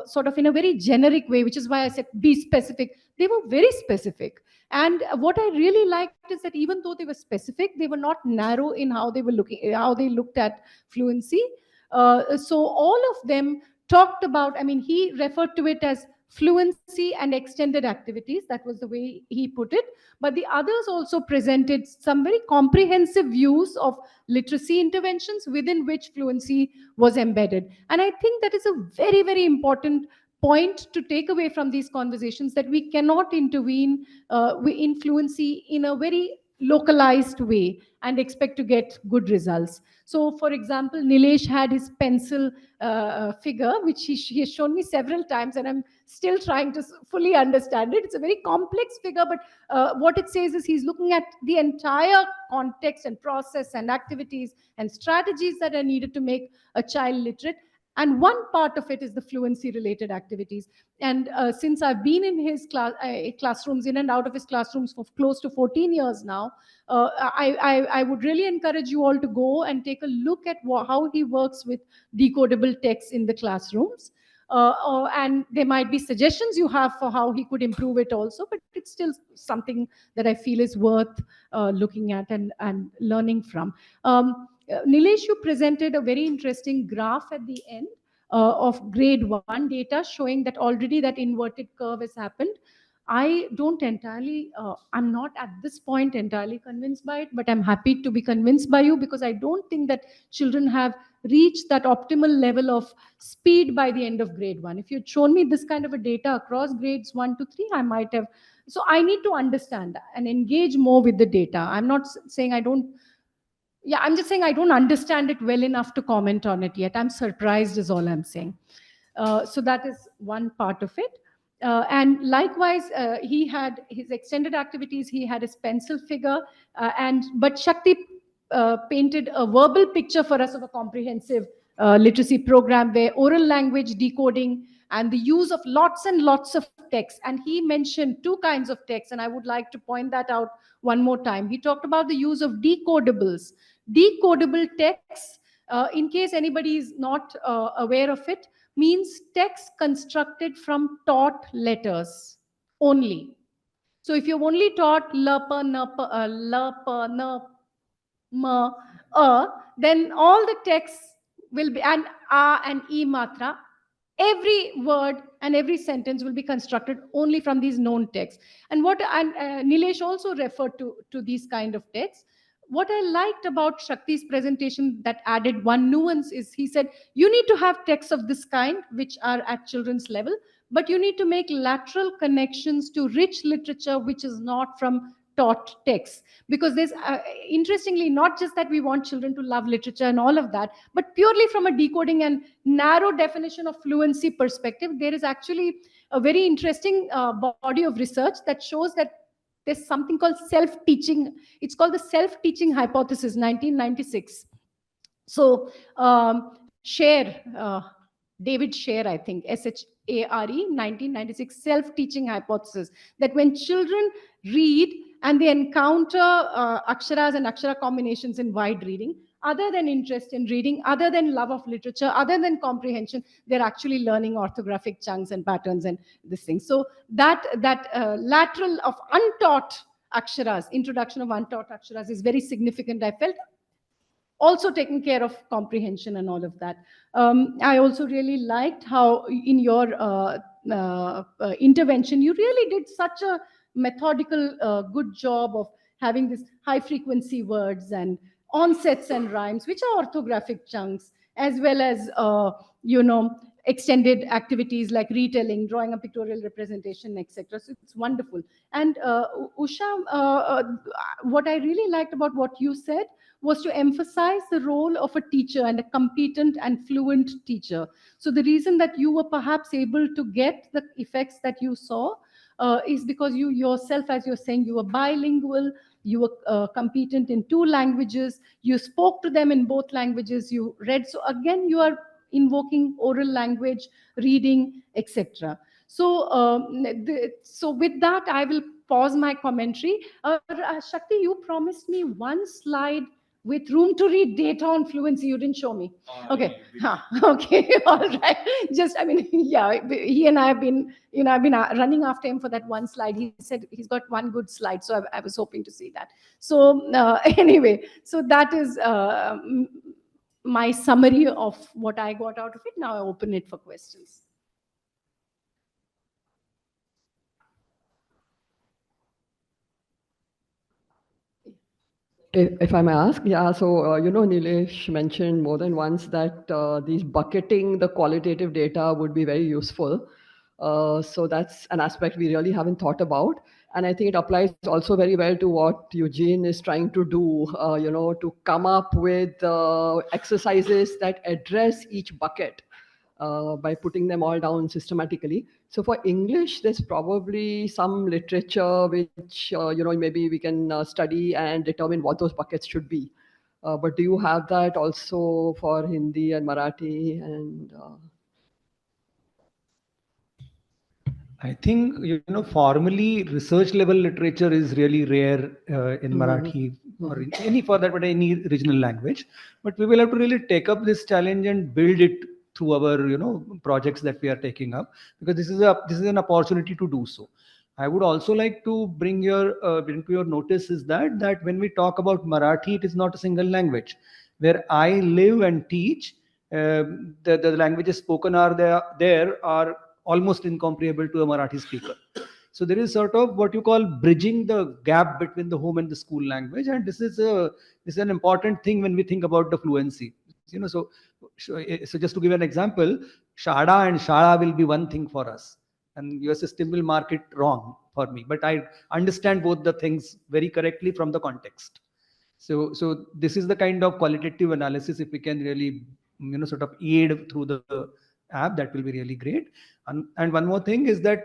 sort of in a very generic way, which is why I said be specific. They were very specific. And what I really liked is that even though they were specific, they were not narrow in how they were looking, how they looked at fluency. So all of them talked about, he referred to it as fluency and extended activities. That was the way he put it. But the others also presented some very comprehensive views of literacy interventions within which fluency was embedded. And I think that is a very, very important point to take away from these conversations that we cannot intervene in fluency in a very localized way and expect to get good results. So, for example, Nilesh had his pencil figure, which he has shown me several times, and I'm still trying to fully understand it. It's a very complex figure, but what it says is he's looking at the entire context and process and activities and strategies that are needed to make a child literate. And one part of it is the fluency related activities. And since I've been in his classrooms, in and out of his classrooms for close to 14 years now, I would really encourage you all to go and take a look at how he works with decodable text in the classrooms. And there might be suggestions you have for how he could improve it also, but it's still something that I feel is worth looking at and learning from. Nilesh, you presented a very interesting graph at the end of grade 1 data showing that already that inverted curve has happened. I don't entirely, I'm not at this point entirely convinced by it, but I'm happy to be convinced by you, because I don't think that children have reached that optimal level of speed by the end of grade 1. If you'd shown me this kind of a data across grades 1 to 3, I might have. So I need to understand and engage more with the data. I'm not saying I don't, yeah, I'm just saying I don't understand it well enough to comment on it yet. I'm surprised is all I'm saying. So that is one part of it. And likewise, he had his extended activities, he had his pencil figure, but Shakti painted a verbal picture for us of a comprehensive literacy program where oral language decoding and the use of lots and lots of text. And he mentioned two kinds of text, and I would like to point that out one more time. He talked about the use of decodables. Decodable text, in case anybody is not aware of it, means text constructed from taught letters only. So if you've only taught l, p, n, p, l, p, n, m, then all the texts will be, and a and e matra, every word and every sentence will be constructed only from these known texts. And what Nilesh also referred to these kind of texts. What I liked about Shakti's presentation that added one nuance is he said, you need to have texts of this kind, which are at children's level, but you need to make lateral connections to rich literature, which is not from taught texts. Because there's, interestingly, not just that we want children to love literature and all of that, but purely from a decoding and narrow definition of fluency perspective, there is actually a very interesting body of research that shows that there's something called self-teaching. It's called the self-teaching hypothesis, 1996. So Share, David Share, I think, SHARE, 1996, self-teaching hypothesis, that when children read and they encounter aksharas and akshara combinations in wide reading, other than interest in reading, other than love of literature, other than comprehension, they're actually learning orthographic chunks and patterns and this thing. So that lateral of untaught aksharas, introduction of untaught aksharas is very significant, I felt. Also taking care of comprehension and all of that. I also really liked how in your intervention, you really did such a methodical, good job of having this high frequency words and onsets and rhymes, which are orthographic chunks, as well as, extended activities like retelling, drawing a pictorial representation, etc. So it's wonderful. And Usha, what I really liked about what you said was to emphasize the role of a teacher and a competent and fluent teacher. So the reason that you were perhaps able to get the effects that you saw is because you yourself, as you're saying, you were bilingual, you were competent in two languages, you spoke to them in both languages, you read. So again, you are invoking oral language, reading, etc. So, so with that, I will pause my commentary. Shakti, you promised me one slide with room to read data on fluency. You didn't show me. Okay. Okay. All right. Just, I mean, yeah, he and I have been, I've been running after him for that one slide. He said he's got one good slide. So I was hoping to see that. So anyway, so that is my summary of what I got out of it. Now I open it for questions. If I may ask, yeah, so, Nilesh mentioned more than once that these bucketing the qualitative data would be very useful. So that's an aspect we really haven't thought about. And I think it applies also very well to what Eugene is trying to do, to come up with exercises that address each bucket by putting them all down systematically. So for English, there's probably some literature which, maybe we can study and determine what those buckets should be. But do you have that also for Hindi and Marathi and I think, formally research level literature is really rare in Marathi or in any, for that matter, any regional language. But we will have to really take up this challenge and build it through our, projects that we are taking up, because this is an opportunity to do so. I would also like to bring bring to your notice is that when we talk about Marathi, it is not a single language. Where I live and teach, the languages spoken there are almost incomparable to a Marathi speaker. So there is sort of what you call bridging the gap between the home and the school language, and this is an important thing when we think about the fluency. So just to give an example, Shada and Shala will be one thing for us, and your system will mark it wrong for me. But I understand both the things very correctly from the context. So this is the kind of qualitative analysis, if we can really sort of aid through the app, that will be really great. And one more thing is that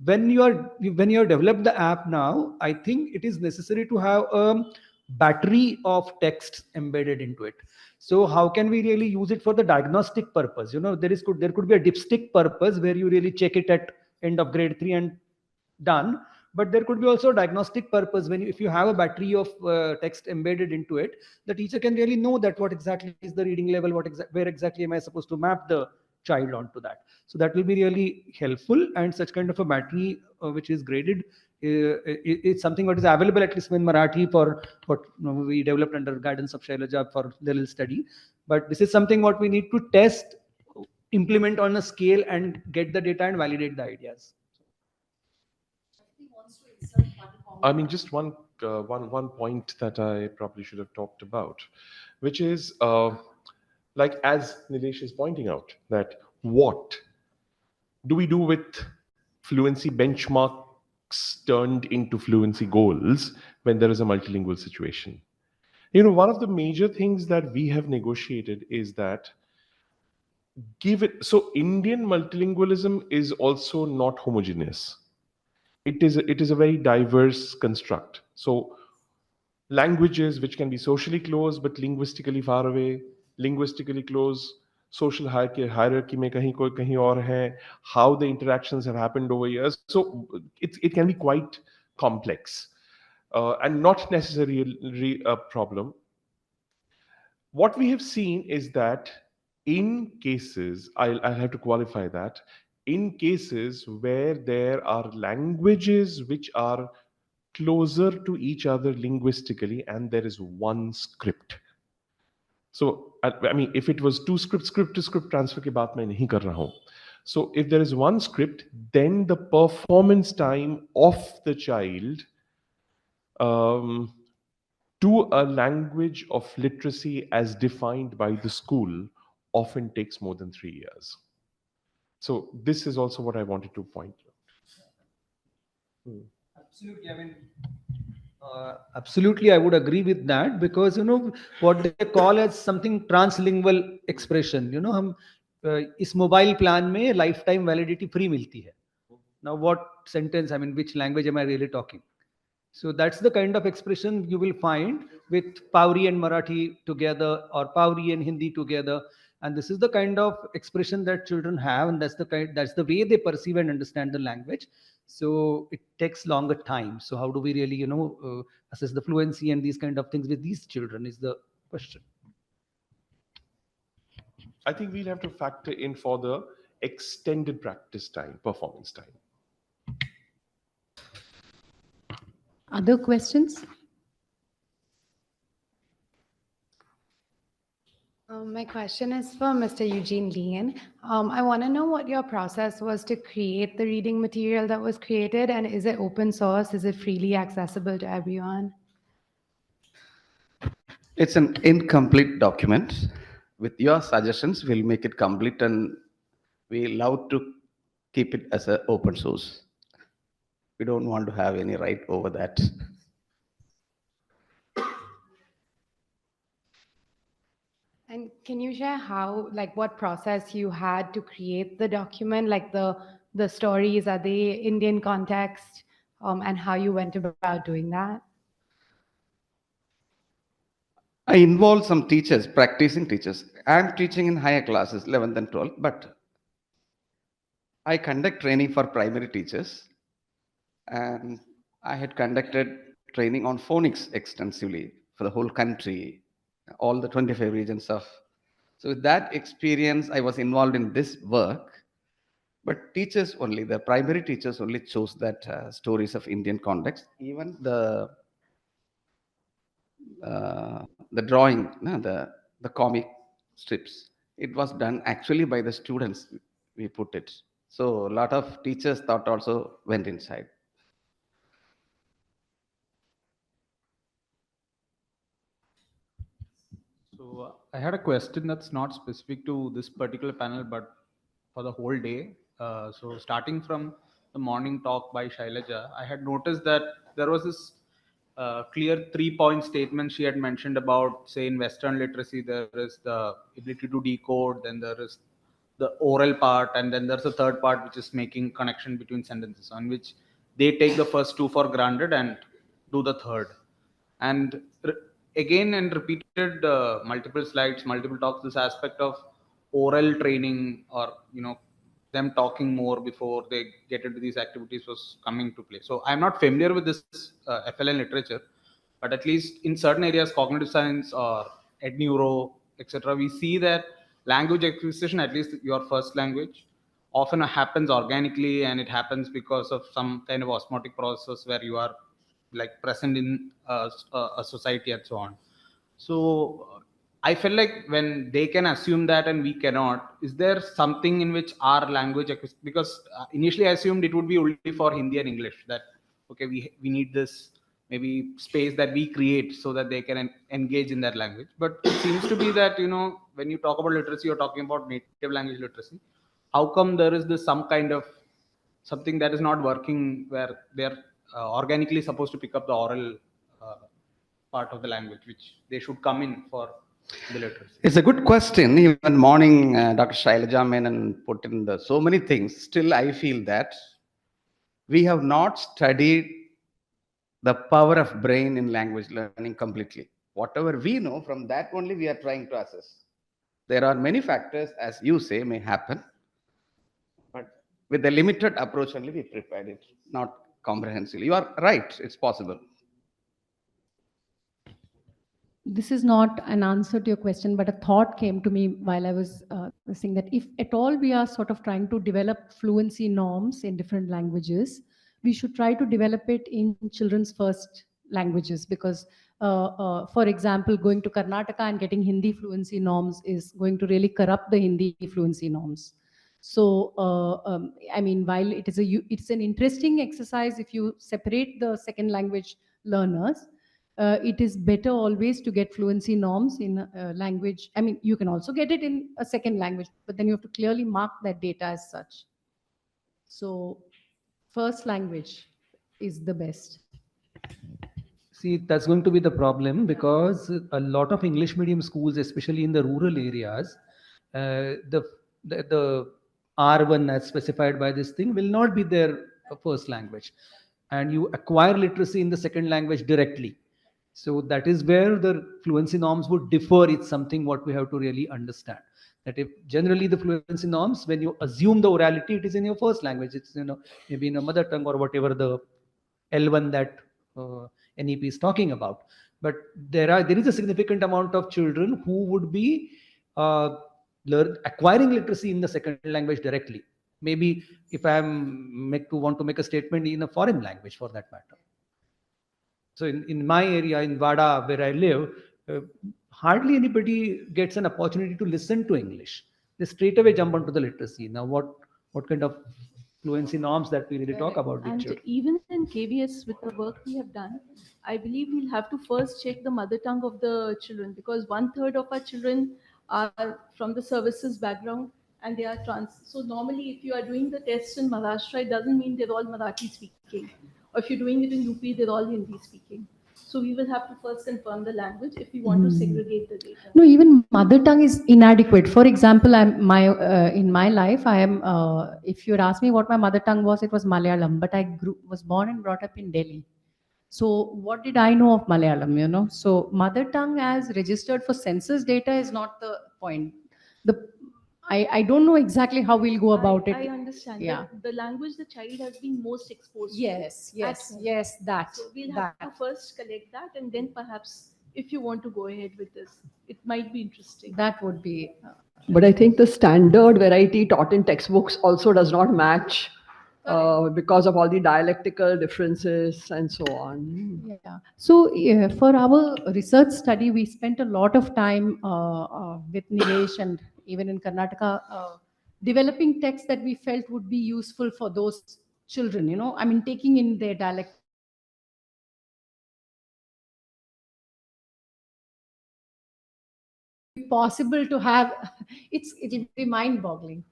when you are developed the app now, I think it is necessary to have a battery of texts embedded into it. So how can we really use it for the diagnostic purpose? There could be a dipstick purpose where you really check it at end of grade 3 and done. But there could be also a diagnostic purpose if you have a battery of text embedded into it, the teacher can really know that what exactly is the reading level, where exactly am I supposed to map the child onto that. So that will be really helpful, and such kind of a battery which is graded it's something what is available at least in Marathi for what we developed under guidance of Shailaja for the little study. But this is something what we need to test, implement on a scale, and get the data and validate the ideas. I mean, just one point that I probably should have talked about, which is like as Nilesh is pointing out, that what do we do with fluency benchmarks turned into fluency goals when there is a multilingual situation? One of the major things that we have negotiated is that Indian multilingualism is also not homogeneous. It is a very diverse construct. So languages which can be socially close but linguistically far away, linguistically close, social hierarchy mein kahin aur hai, how the interactions have happened over years. So it can be quite complex and not necessarily a problem. What we have seen is that in cases, I'll have to qualify that, in cases where there are languages which are closer to each other linguistically and there is one script. So, I mean, if it was two script to script transfer ki baat main nahi kar raha hu. So, if there is one script, then the performance time of the child to a language of literacy as defined by the school often takes more than 3 years. So this is also what I wanted to point out. Absolutely. I mean, absolutely, I would agree with that, because what they call as something translingual expression. हम इस mobile plan में lifetime validity free मिलती है. Now, what sentence? I mean, which language am I really talking? So that's the kind of expression you will find with Pauri and Marathi together, or Pauri and Hindi together. And this is the kind of expression that children have, and that's the way they perceive and understand the language. So it takes longer time. So how do we really, assess the fluency and these kind of things with these children is the question. I think we'll have to factor in for the extended practice time, performance time. Other questions? My question is for Mr. Eugene Leen. I want to know what your process was to create the reading material that was created, and is it open source? Is it freely accessible to everyone? It's an incomplete document. With your suggestions, we'll make it complete, and we love to keep it as an open source. We don't want to have any right over that. And can you share how, like, what process you had to create the document, like the stories, are they Indian context, and how you went about doing that? I involve some teachers, practicing teachers. I'm teaching in higher classes, 11th and 12th, but I conduct training for primary teachers, and I had conducted training on phonics extensively for the whole country, all the 25 regions of. So with that experience, I was involved in this work. But teachers only, the primary teachers only chose that stories of Indian context. Even the drawing, no, the comic strips, it was done actually by the students. We put it. So a lot of teachers thought also went inside. So I had a question that's not specific to this particular panel, but for the whole day. So starting from the morning talk by Shailaja, I had noticed that there was this clear 3-point statement she had mentioned about, say, in Western literacy, there is the ability to decode, then there is the oral part, and then there's a third part which is making connection between sentences, on which they take the first two for granted and do the third. And again and repeated multiple slides, multiple talks, this aspect of oral training, or them talking more before they get into these activities was coming to play. So I'm not familiar with this FLN literature, but at least in certain areas, cognitive science or ed neuro, etc., we see that language acquisition, at least your first language, often happens organically, and it happens because of some kind of osmotic process where you are like present in a society and so on. So I feel like when they can assume that and we cannot, is there something in which our language, because initially I assumed it would be only for Hindi and English, that okay, we need this maybe space that we create so that they can engage in that language. But it seems to be that when you talk about literacy, you're talking about native language literacy. How come there is this some kind of something that is not working, where they're organically supposed to pick up the oral uh, part of the language, which they should come in for the literacy? It's a good question. Even morning, Dr. Shailaja Menon put in so many things. Still, I feel that we have not studied the power of brain in language learning completely. Whatever we know, from that only we are trying to assess. There are many factors, as you say, may happen, but with the limited approach only we prepared it, not comprehensively. You are right, it's possible. This is not an answer to your question, but a thought came to me while I was saying that if at all we are sort of trying to develop fluency norms in different languages, we should try to develop it in children's first languages, because, for example, going to Karnataka and getting Hindi fluency norms is going to really corrupt the Hindi fluency norms. So, I mean, while it's an interesting exercise if you separate the second language learners, it is better always to get fluency norms in a language. I mean, you can also get it in a second language, but then you have to clearly mark that data as such. So, first language is the best. See, that's going to be the problem, because a lot of English medium schools, especially in the rural areas, the R1 as specified by this thing will not be their first language, and you acquire literacy in the second language directly. So that is where the fluency norms would differ. It's something what we have to really understand. That if generally the fluency norms, when you assume the orality, it is in your first language. It's maybe in a mother tongue or whatever the L1 that NEP is talking about. But there is a significant amount of children who would be acquiring literacy in the second language directly. Maybe if want to make a statement in a foreign language for that matter. So in my area, in Vada, where I live, hardly anybody gets an opportunity to listen to English. They straight away jump onto the literacy. Now, what kind of fluency norms that we really talk about with And children? even in KVS, with the work we have done, I believe we'll have to first check the mother tongue of the children, because 1/3 of our children are from the services background, and they are trans. So normally, if you are doing the test in Maharashtra, it doesn't mean they're all Marathi speaking. Or if you're doing it in UP, they're all Hindi speaking. So we will have to first confirm the language if we want to segregate the data. No, even mother tongue is inadequate. For example, in my life, I am. If you'd ask me what my mother tongue was, it was Malayalam. But I was born and brought up in Delhi. So what did I know of Malayalam? So mother tongue as registered for census data is not the point. The I don't know exactly how we'll go about it. I understand. Yeah. But the language the child has been most exposed Yes, to at yes, home. yes. That. So we'll have that. to first collect that, and then perhaps if you want to go ahead with this, it might be interesting. That would be. But I think the standard variety taught in textbooks also does not match because of all the dialectical differences and so on. Yeah. So for our research study, we spent a lot of time with Nilesh and even in Karnataka developing texts that we felt would be useful for those children. I mean, taking in their dialect. Possible to have it'll be mind-boggling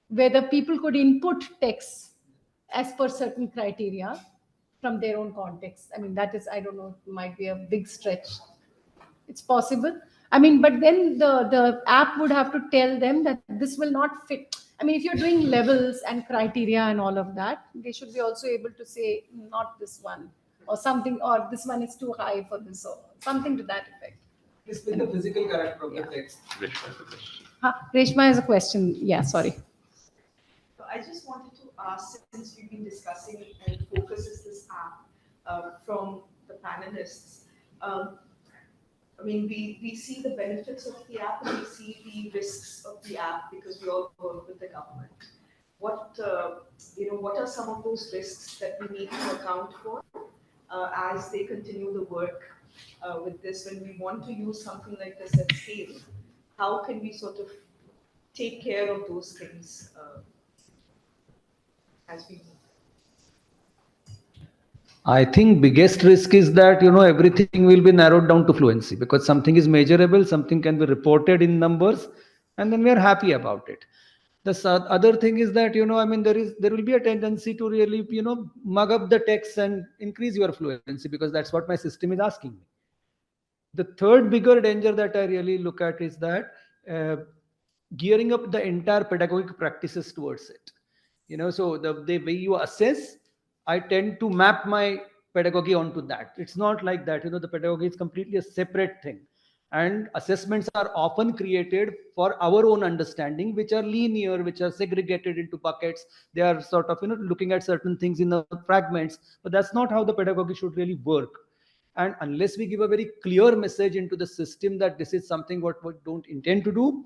whether people could input texts as per certain criteria from their own context. I mean, that is, I don't know, it might be a big stretch. It's possible. I mean, but then the app would have to tell them that this will not fit. I mean, if you're doing levels and criteria and all of that, they should be also able to say not this one or something, or this one is too high for this, or something to that effect. Explain the physical character of the text. Reshma has a question. Yeah, sorry. So I just wanted to ask, since we've been discussing and focuses this app from the panelists, I mean, we see the benefits of the app and we see the risks of the app because we all work with the government. What what are some of those risks that we need to account for as they continue the work with this? When we want to use something like this at scale, how can we sort of take care of those things as we move? I think biggest risk is that everything will be narrowed down to fluency because something is measurable, something can be reported in numbers, and then we are happy about it. The other thing is that I mean there will be a tendency to really mug up the text and increase your fluency because that's what my system is asking me. The third bigger danger that I really look at is that gearing up the entire pedagogic practices towards it. So the way you assess, I tend to map my pedagogy onto that. It's not like that. The pedagogy is completely a separate thing. And assessments are often created for our own understanding, which are linear, which are segregated into buckets. They are sort of looking at certain things in the fragments, but that's not how the pedagogy should really work. And unless we give a very clear message into the system that this is something what we don't intend to do,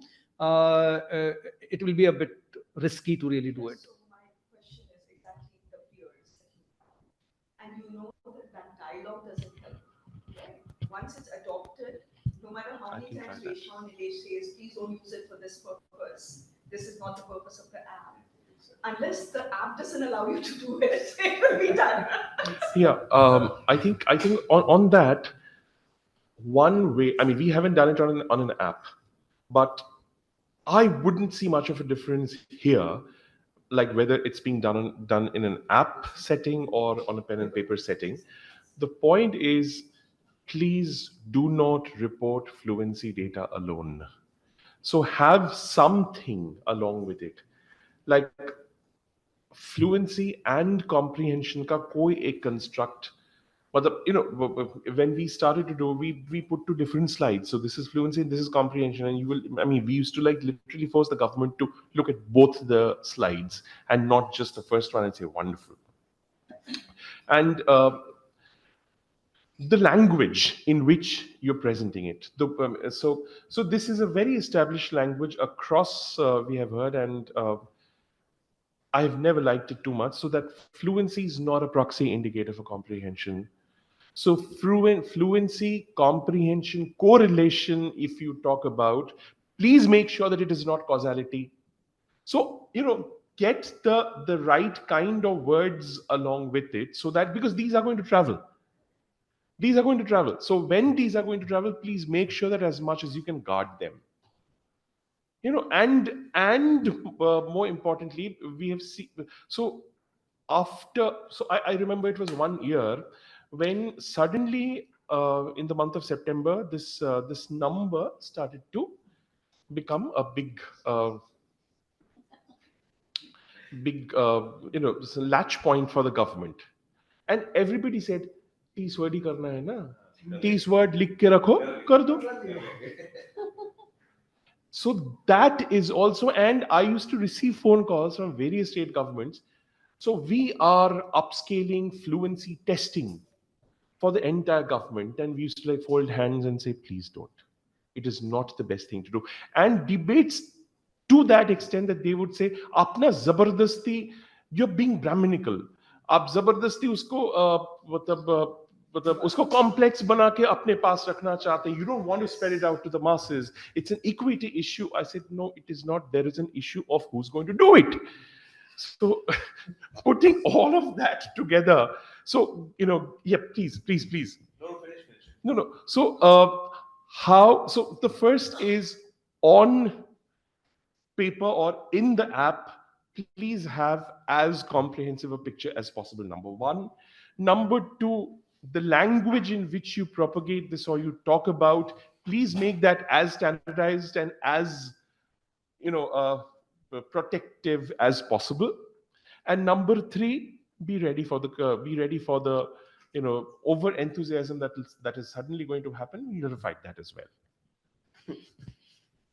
it will be a bit risky to really do it. So my question is exactly the fears that you have. And you know that dialogue doesn't help. Right? Once it's adopted, no matter how many times Reshma and Nilesh says, please don't use it for this purpose. This is not the purpose of the app. Unless the app doesn't allow you to do it, it will be done. Yeah, I think on that, one way, I mean, we haven't done it on an app, but I wouldn't see much of a difference here, like whether it's being done in an app setting or on a pen and paper setting. The point is, please do not report fluency data alone. So have something along with it, like fluency and comprehension का कोई एक construct. But when we started to do, we put two different slides. So this is fluency and this is comprehension. And we used to like literally force the government to look at both the slides and not just the first one and say wonderful. And the language in which you're presenting it. So this is a very established language across, we have heard, and I've never liked it too much. So that fluency is not a proxy indicator for comprehension. So fluency, comprehension, correlation, if you talk about, please make sure that it is not causality. So, get the right kind of words along with it so that, because these are going to travel. These are going to travel. So when these are going to travel, please make sure that as much as you can guard them. And more importantly, we have seen. So I remember it was 1 year when suddenly in the month of September this number started to become a big latch point for the government, and everybody said 30 word ही करना है ना, 30 word लिख के रखो, कर दो. So that is also, and I used to receive phone calls from various state governments. So we are upscaling fluency testing for the entire government, and we used to like fold hands and say, please don't. It is not the best thing to do. And debates to that extent that they would say, apna zabardasti, you're being Brahminical. आप जबरदस्ती उसको मतलब उसको complex बना के अपने पास रखना चाहते हैं. You don't want to spread it out to the masses. It's an equity issue. I said, no, it is not. There is an issue of who's going to do it. So putting all of that together. So, yeah, please. No, finish. No. So, so the first is on paper or in the app, please have as comprehensive a picture as possible, number one. Number two, the language in which you propagate this or you talk about, please make that as standardized and as protective as possible. And number three, be ready for the over enthusiasm that is suddenly going to happen. You have to fight that as well.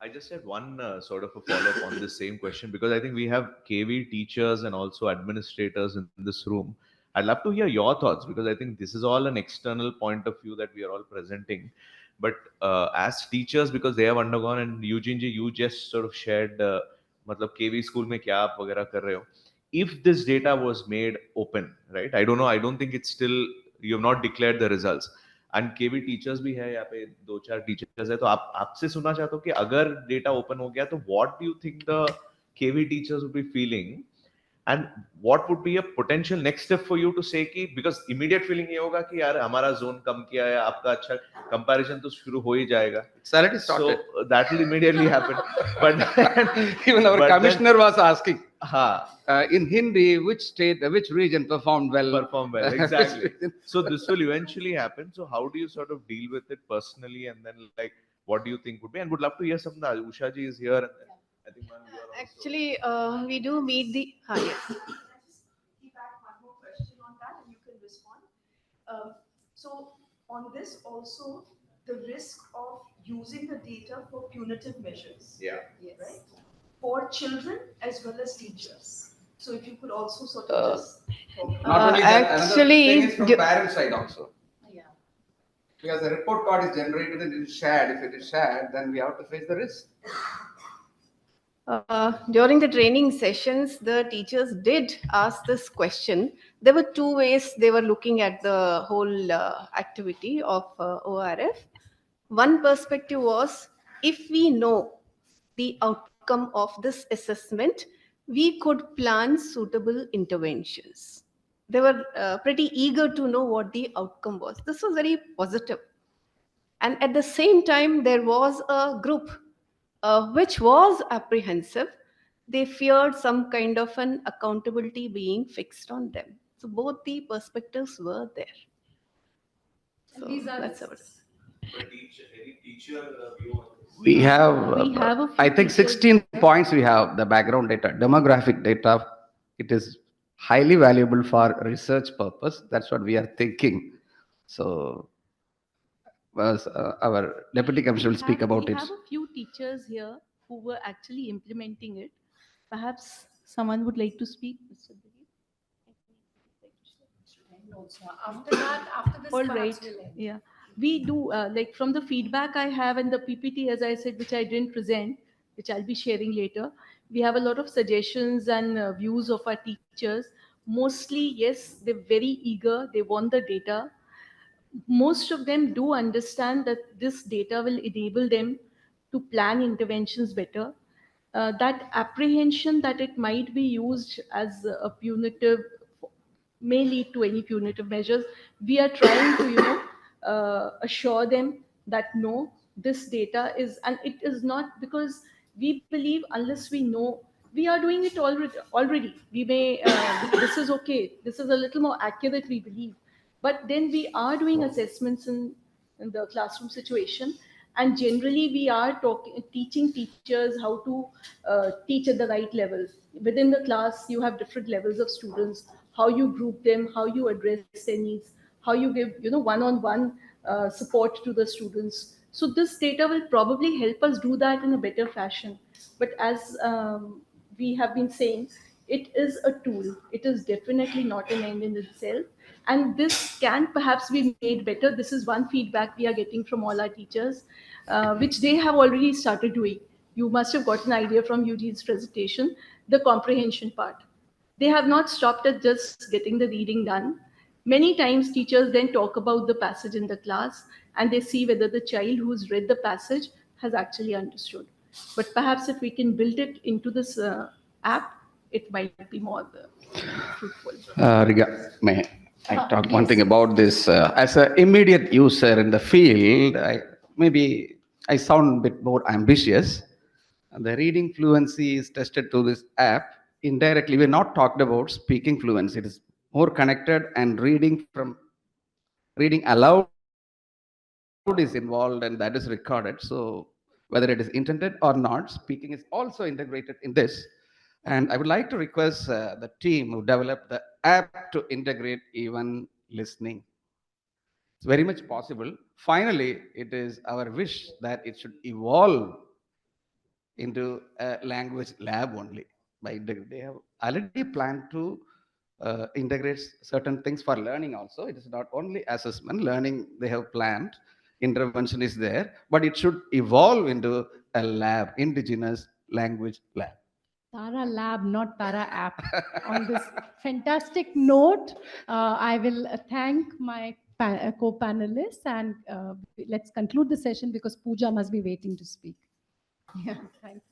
I just had one sort of a follow up on this same question, because I think we have KV teachers and also administrators in this room. I'd love to hear your thoughts, because I think this is all an external point of view that we are all presenting. But as teachers, because they have undergone, and Eugene ji, you just sort of shared, मतलब KV school में क्या आप वगैरह कर रहे हो. If this data was made open, right? I don't know. I don't think it's still, you have not declared the results. And KV teachers भी है यहाँ पे, 2-4 टीचर्स है, तो आपसे सुनना चाहता हूँ कि अगर डेटा ओपन हो गया तो what do you think the KV teachers would be feeling, and what would be a potential next step for you to say कि, बिकॉज इमीडिएट फीलिंग ये होगा कि यार हमारा जोन कम किया है, आपका अच्छा कंपैरिजन तो शुरू हो ही जाएगा. So that will immediately happen. But even our commissioner was asking, हाँ, in Hindi, which region performed well? Exactly. So this will eventually happen. So how do you sort of deal with it personally, and then like what do you think would be? And would love to hear something. Usha ji is here, and then I think man, you are also... Actually, we do meet the. Yes. Just piggyback one more question on that, and you can respond. So on this also, the risk of using the data for punitive measures. Yeah. Yes. Right? For children as well as teachers. So if you could also sort of just talk about Not only that, actually, another thing is from parent side also. Yeah. Because the report card is generated and it is shared. If it is shared, then we have to face the risk. During the training sessions, the teachers did ask this question. There were two ways they were looking at the whole activity of ORF. One perspective was, if we know the outcome of this assessment, we could plan suitable interventions. They were pretty eager to know what the outcome was. This was very positive. And at the same time, there was a group which was apprehensive. They feared some kind of an accountability being fixed on them. So both the perspectives were there. So that's our... Any teacher view on this? We have a few I think teachers. 16 points we have, the background data, demographic data. It is highly valuable for research purpose. That's what we are thinking. So our deputy commissioner will speak about it. We have a few teachers here who were actually implementing it. Perhaps someone would like to speak, Mr. Dilip? After this, All perhaps right. we'll end. Yeah. We do, like from the feedback I have and the PPT, as I said, which I didn't present, which I'll be sharing later, we have a lot of suggestions and views of our teachers. Mostly, yes, they're very eager. They want the data. Most of them do understand that this data will enable them to plan interventions better. That apprehension that it might be used as a punitive may lead to any punitive measures. We are trying to, assure them that no, this data is, and it is not because We believe unless we know, we are doing it already. We may, this is okay, this is a little more accurate, we believe. But then we are doing assessments in the classroom situation. And generally, we are teaching teachers how to teach at the right level. Within the class, you have different levels of students, how you group them, how you address their needs, how you give, one-on-one support to the students. So this data will probably help us do that in a better fashion. But as we have been saying, it is a tool. It is definitely not an end in itself. And this can perhaps be made better. This is one feedback we are getting from all our teachers, which they have already started doing. You must have got an idea from Eugene's presentation, the comprehension part. They have not stopped at just getting the reading done. Many times, teachers then talk about the passage in the class and they see whether the child who's read the passage has actually understood. But perhaps if we can build it into this app, it might be more fruitful. May I talk one Yes. thing about this? As an immediate user in the field, maybe I sound a bit more ambitious. The reading fluency is tested through this app. Indirectly, we're not talked about speaking fluency. It is more connected, and reading aloud is involved, and that is recorded. So whether it is intended or not, speaking is also integrated in this. And I would like to request the team who developed the app to integrate even listening. It's very much possible. Finally, it is our wish that it should evolve into a language lab only. They have already planned to integrate certain things for learning also. It is not only assessment, learning they have planned, intervention is there, but it should evolve into a lab, indigenous language lab. Tara Lab, not Tara App. On this fantastic note, I will thank my co-panelists, and let's conclude the session because Pooja must be waiting to speak. Yeah, thanks.